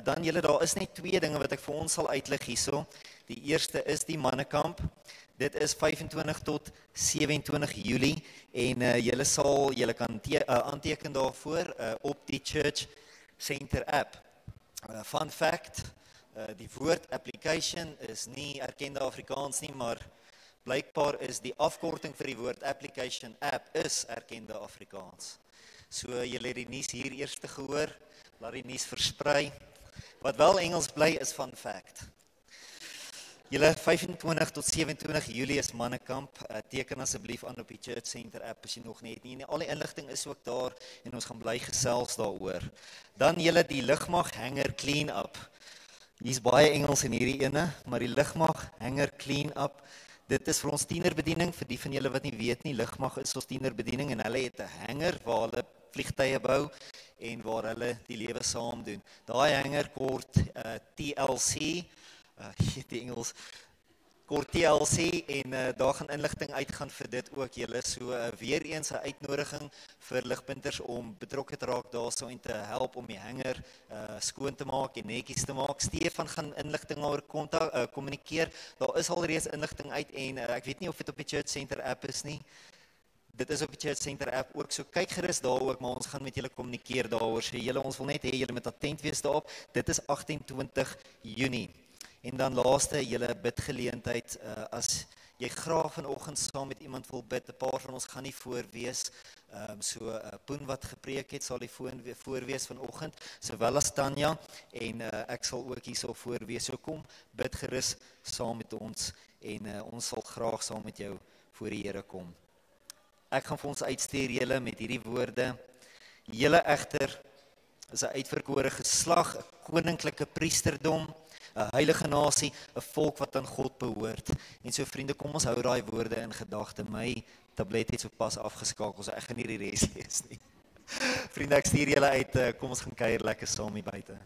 Dan julle, daar is net 2 dinge wat ek vir ons sal uitlig hierso. Die eerste is die mannekamp. Dit is 25 tot 27 Julie en julle kan aanteken daarvoor op die Church Center app. Fun fact, die woord application is nie erkende Afrikaans nie, maar blykbaar is die afkorting vir die woord application app is erkende Afrikaans. So julle het die nuus hier eers gehoor, laat die nuus versprei. Wat wel Engels bly is fun fact. Julle 25 tot 27 Julie is mannekamp, teken asseblief aan op die Church Center app as jy nog nie het nie. Al die inligting is ook daar en ons gaan bly gesels daaroor. Dan julle die Lugmag hanger clean up. Hier's baie Engels in hierdie ene, maar die Lugmag hanger clean up, dit is vir ons tienerbediening, vir die van julle wat nie weet nie, Lugmag is ons tienerbediening en hulle het 'n hanger waar hulle vliegtye bou en waar hulle die lewe saam doen. Daai hanger kort TLC, die Engels, kort TLC en daar gaan inligting uitgaan vir dit ook julle. So weer eens 'n uitnodiging vir ligpunters om betrokke te raak daarso en te help om die hanger skoon te maak en netjies te maak. Stefan gaan inligting oor kommunikeer. Daar is alreeds inligting uit en ek weet nie of dit op die Church Center app is nie. Dit is op die Church Center app ook, so kyk gerus daar ook, maar ons gaan met julle kommunikeer daaroor. So julle, ons wil net hê julle moet attent wees daarop. Dit is 28 Junie. En dan laaste, julle bidgeleentheid, as jy graag vanoggend saam met iemand wil bid, 'n paar van ons gaan nie voorwees, Poen wat gepreek het, sal die voorwees vanoggend, sowel as Tanya, en ek sal ook hierso voorwees, so kom, bid gerus saam met ons, en ons sal graag saam met jou voor die Here kom. Ek gaan vir ons uitstuur julle met hierdie woorde, julle egter is 'n uitverkore geslag, 'n koninklike priesterdom, 'n heilige nasie, 'n volk wat aan God behoort. En so vriende, kom ons hou daai woorde in gedagte. My tablet het sopas afgeskakel, so ek gaan nie die res lees nie. Vriende, ek stuur julle uit, kom ons gaan kuier lekker saam hier buite.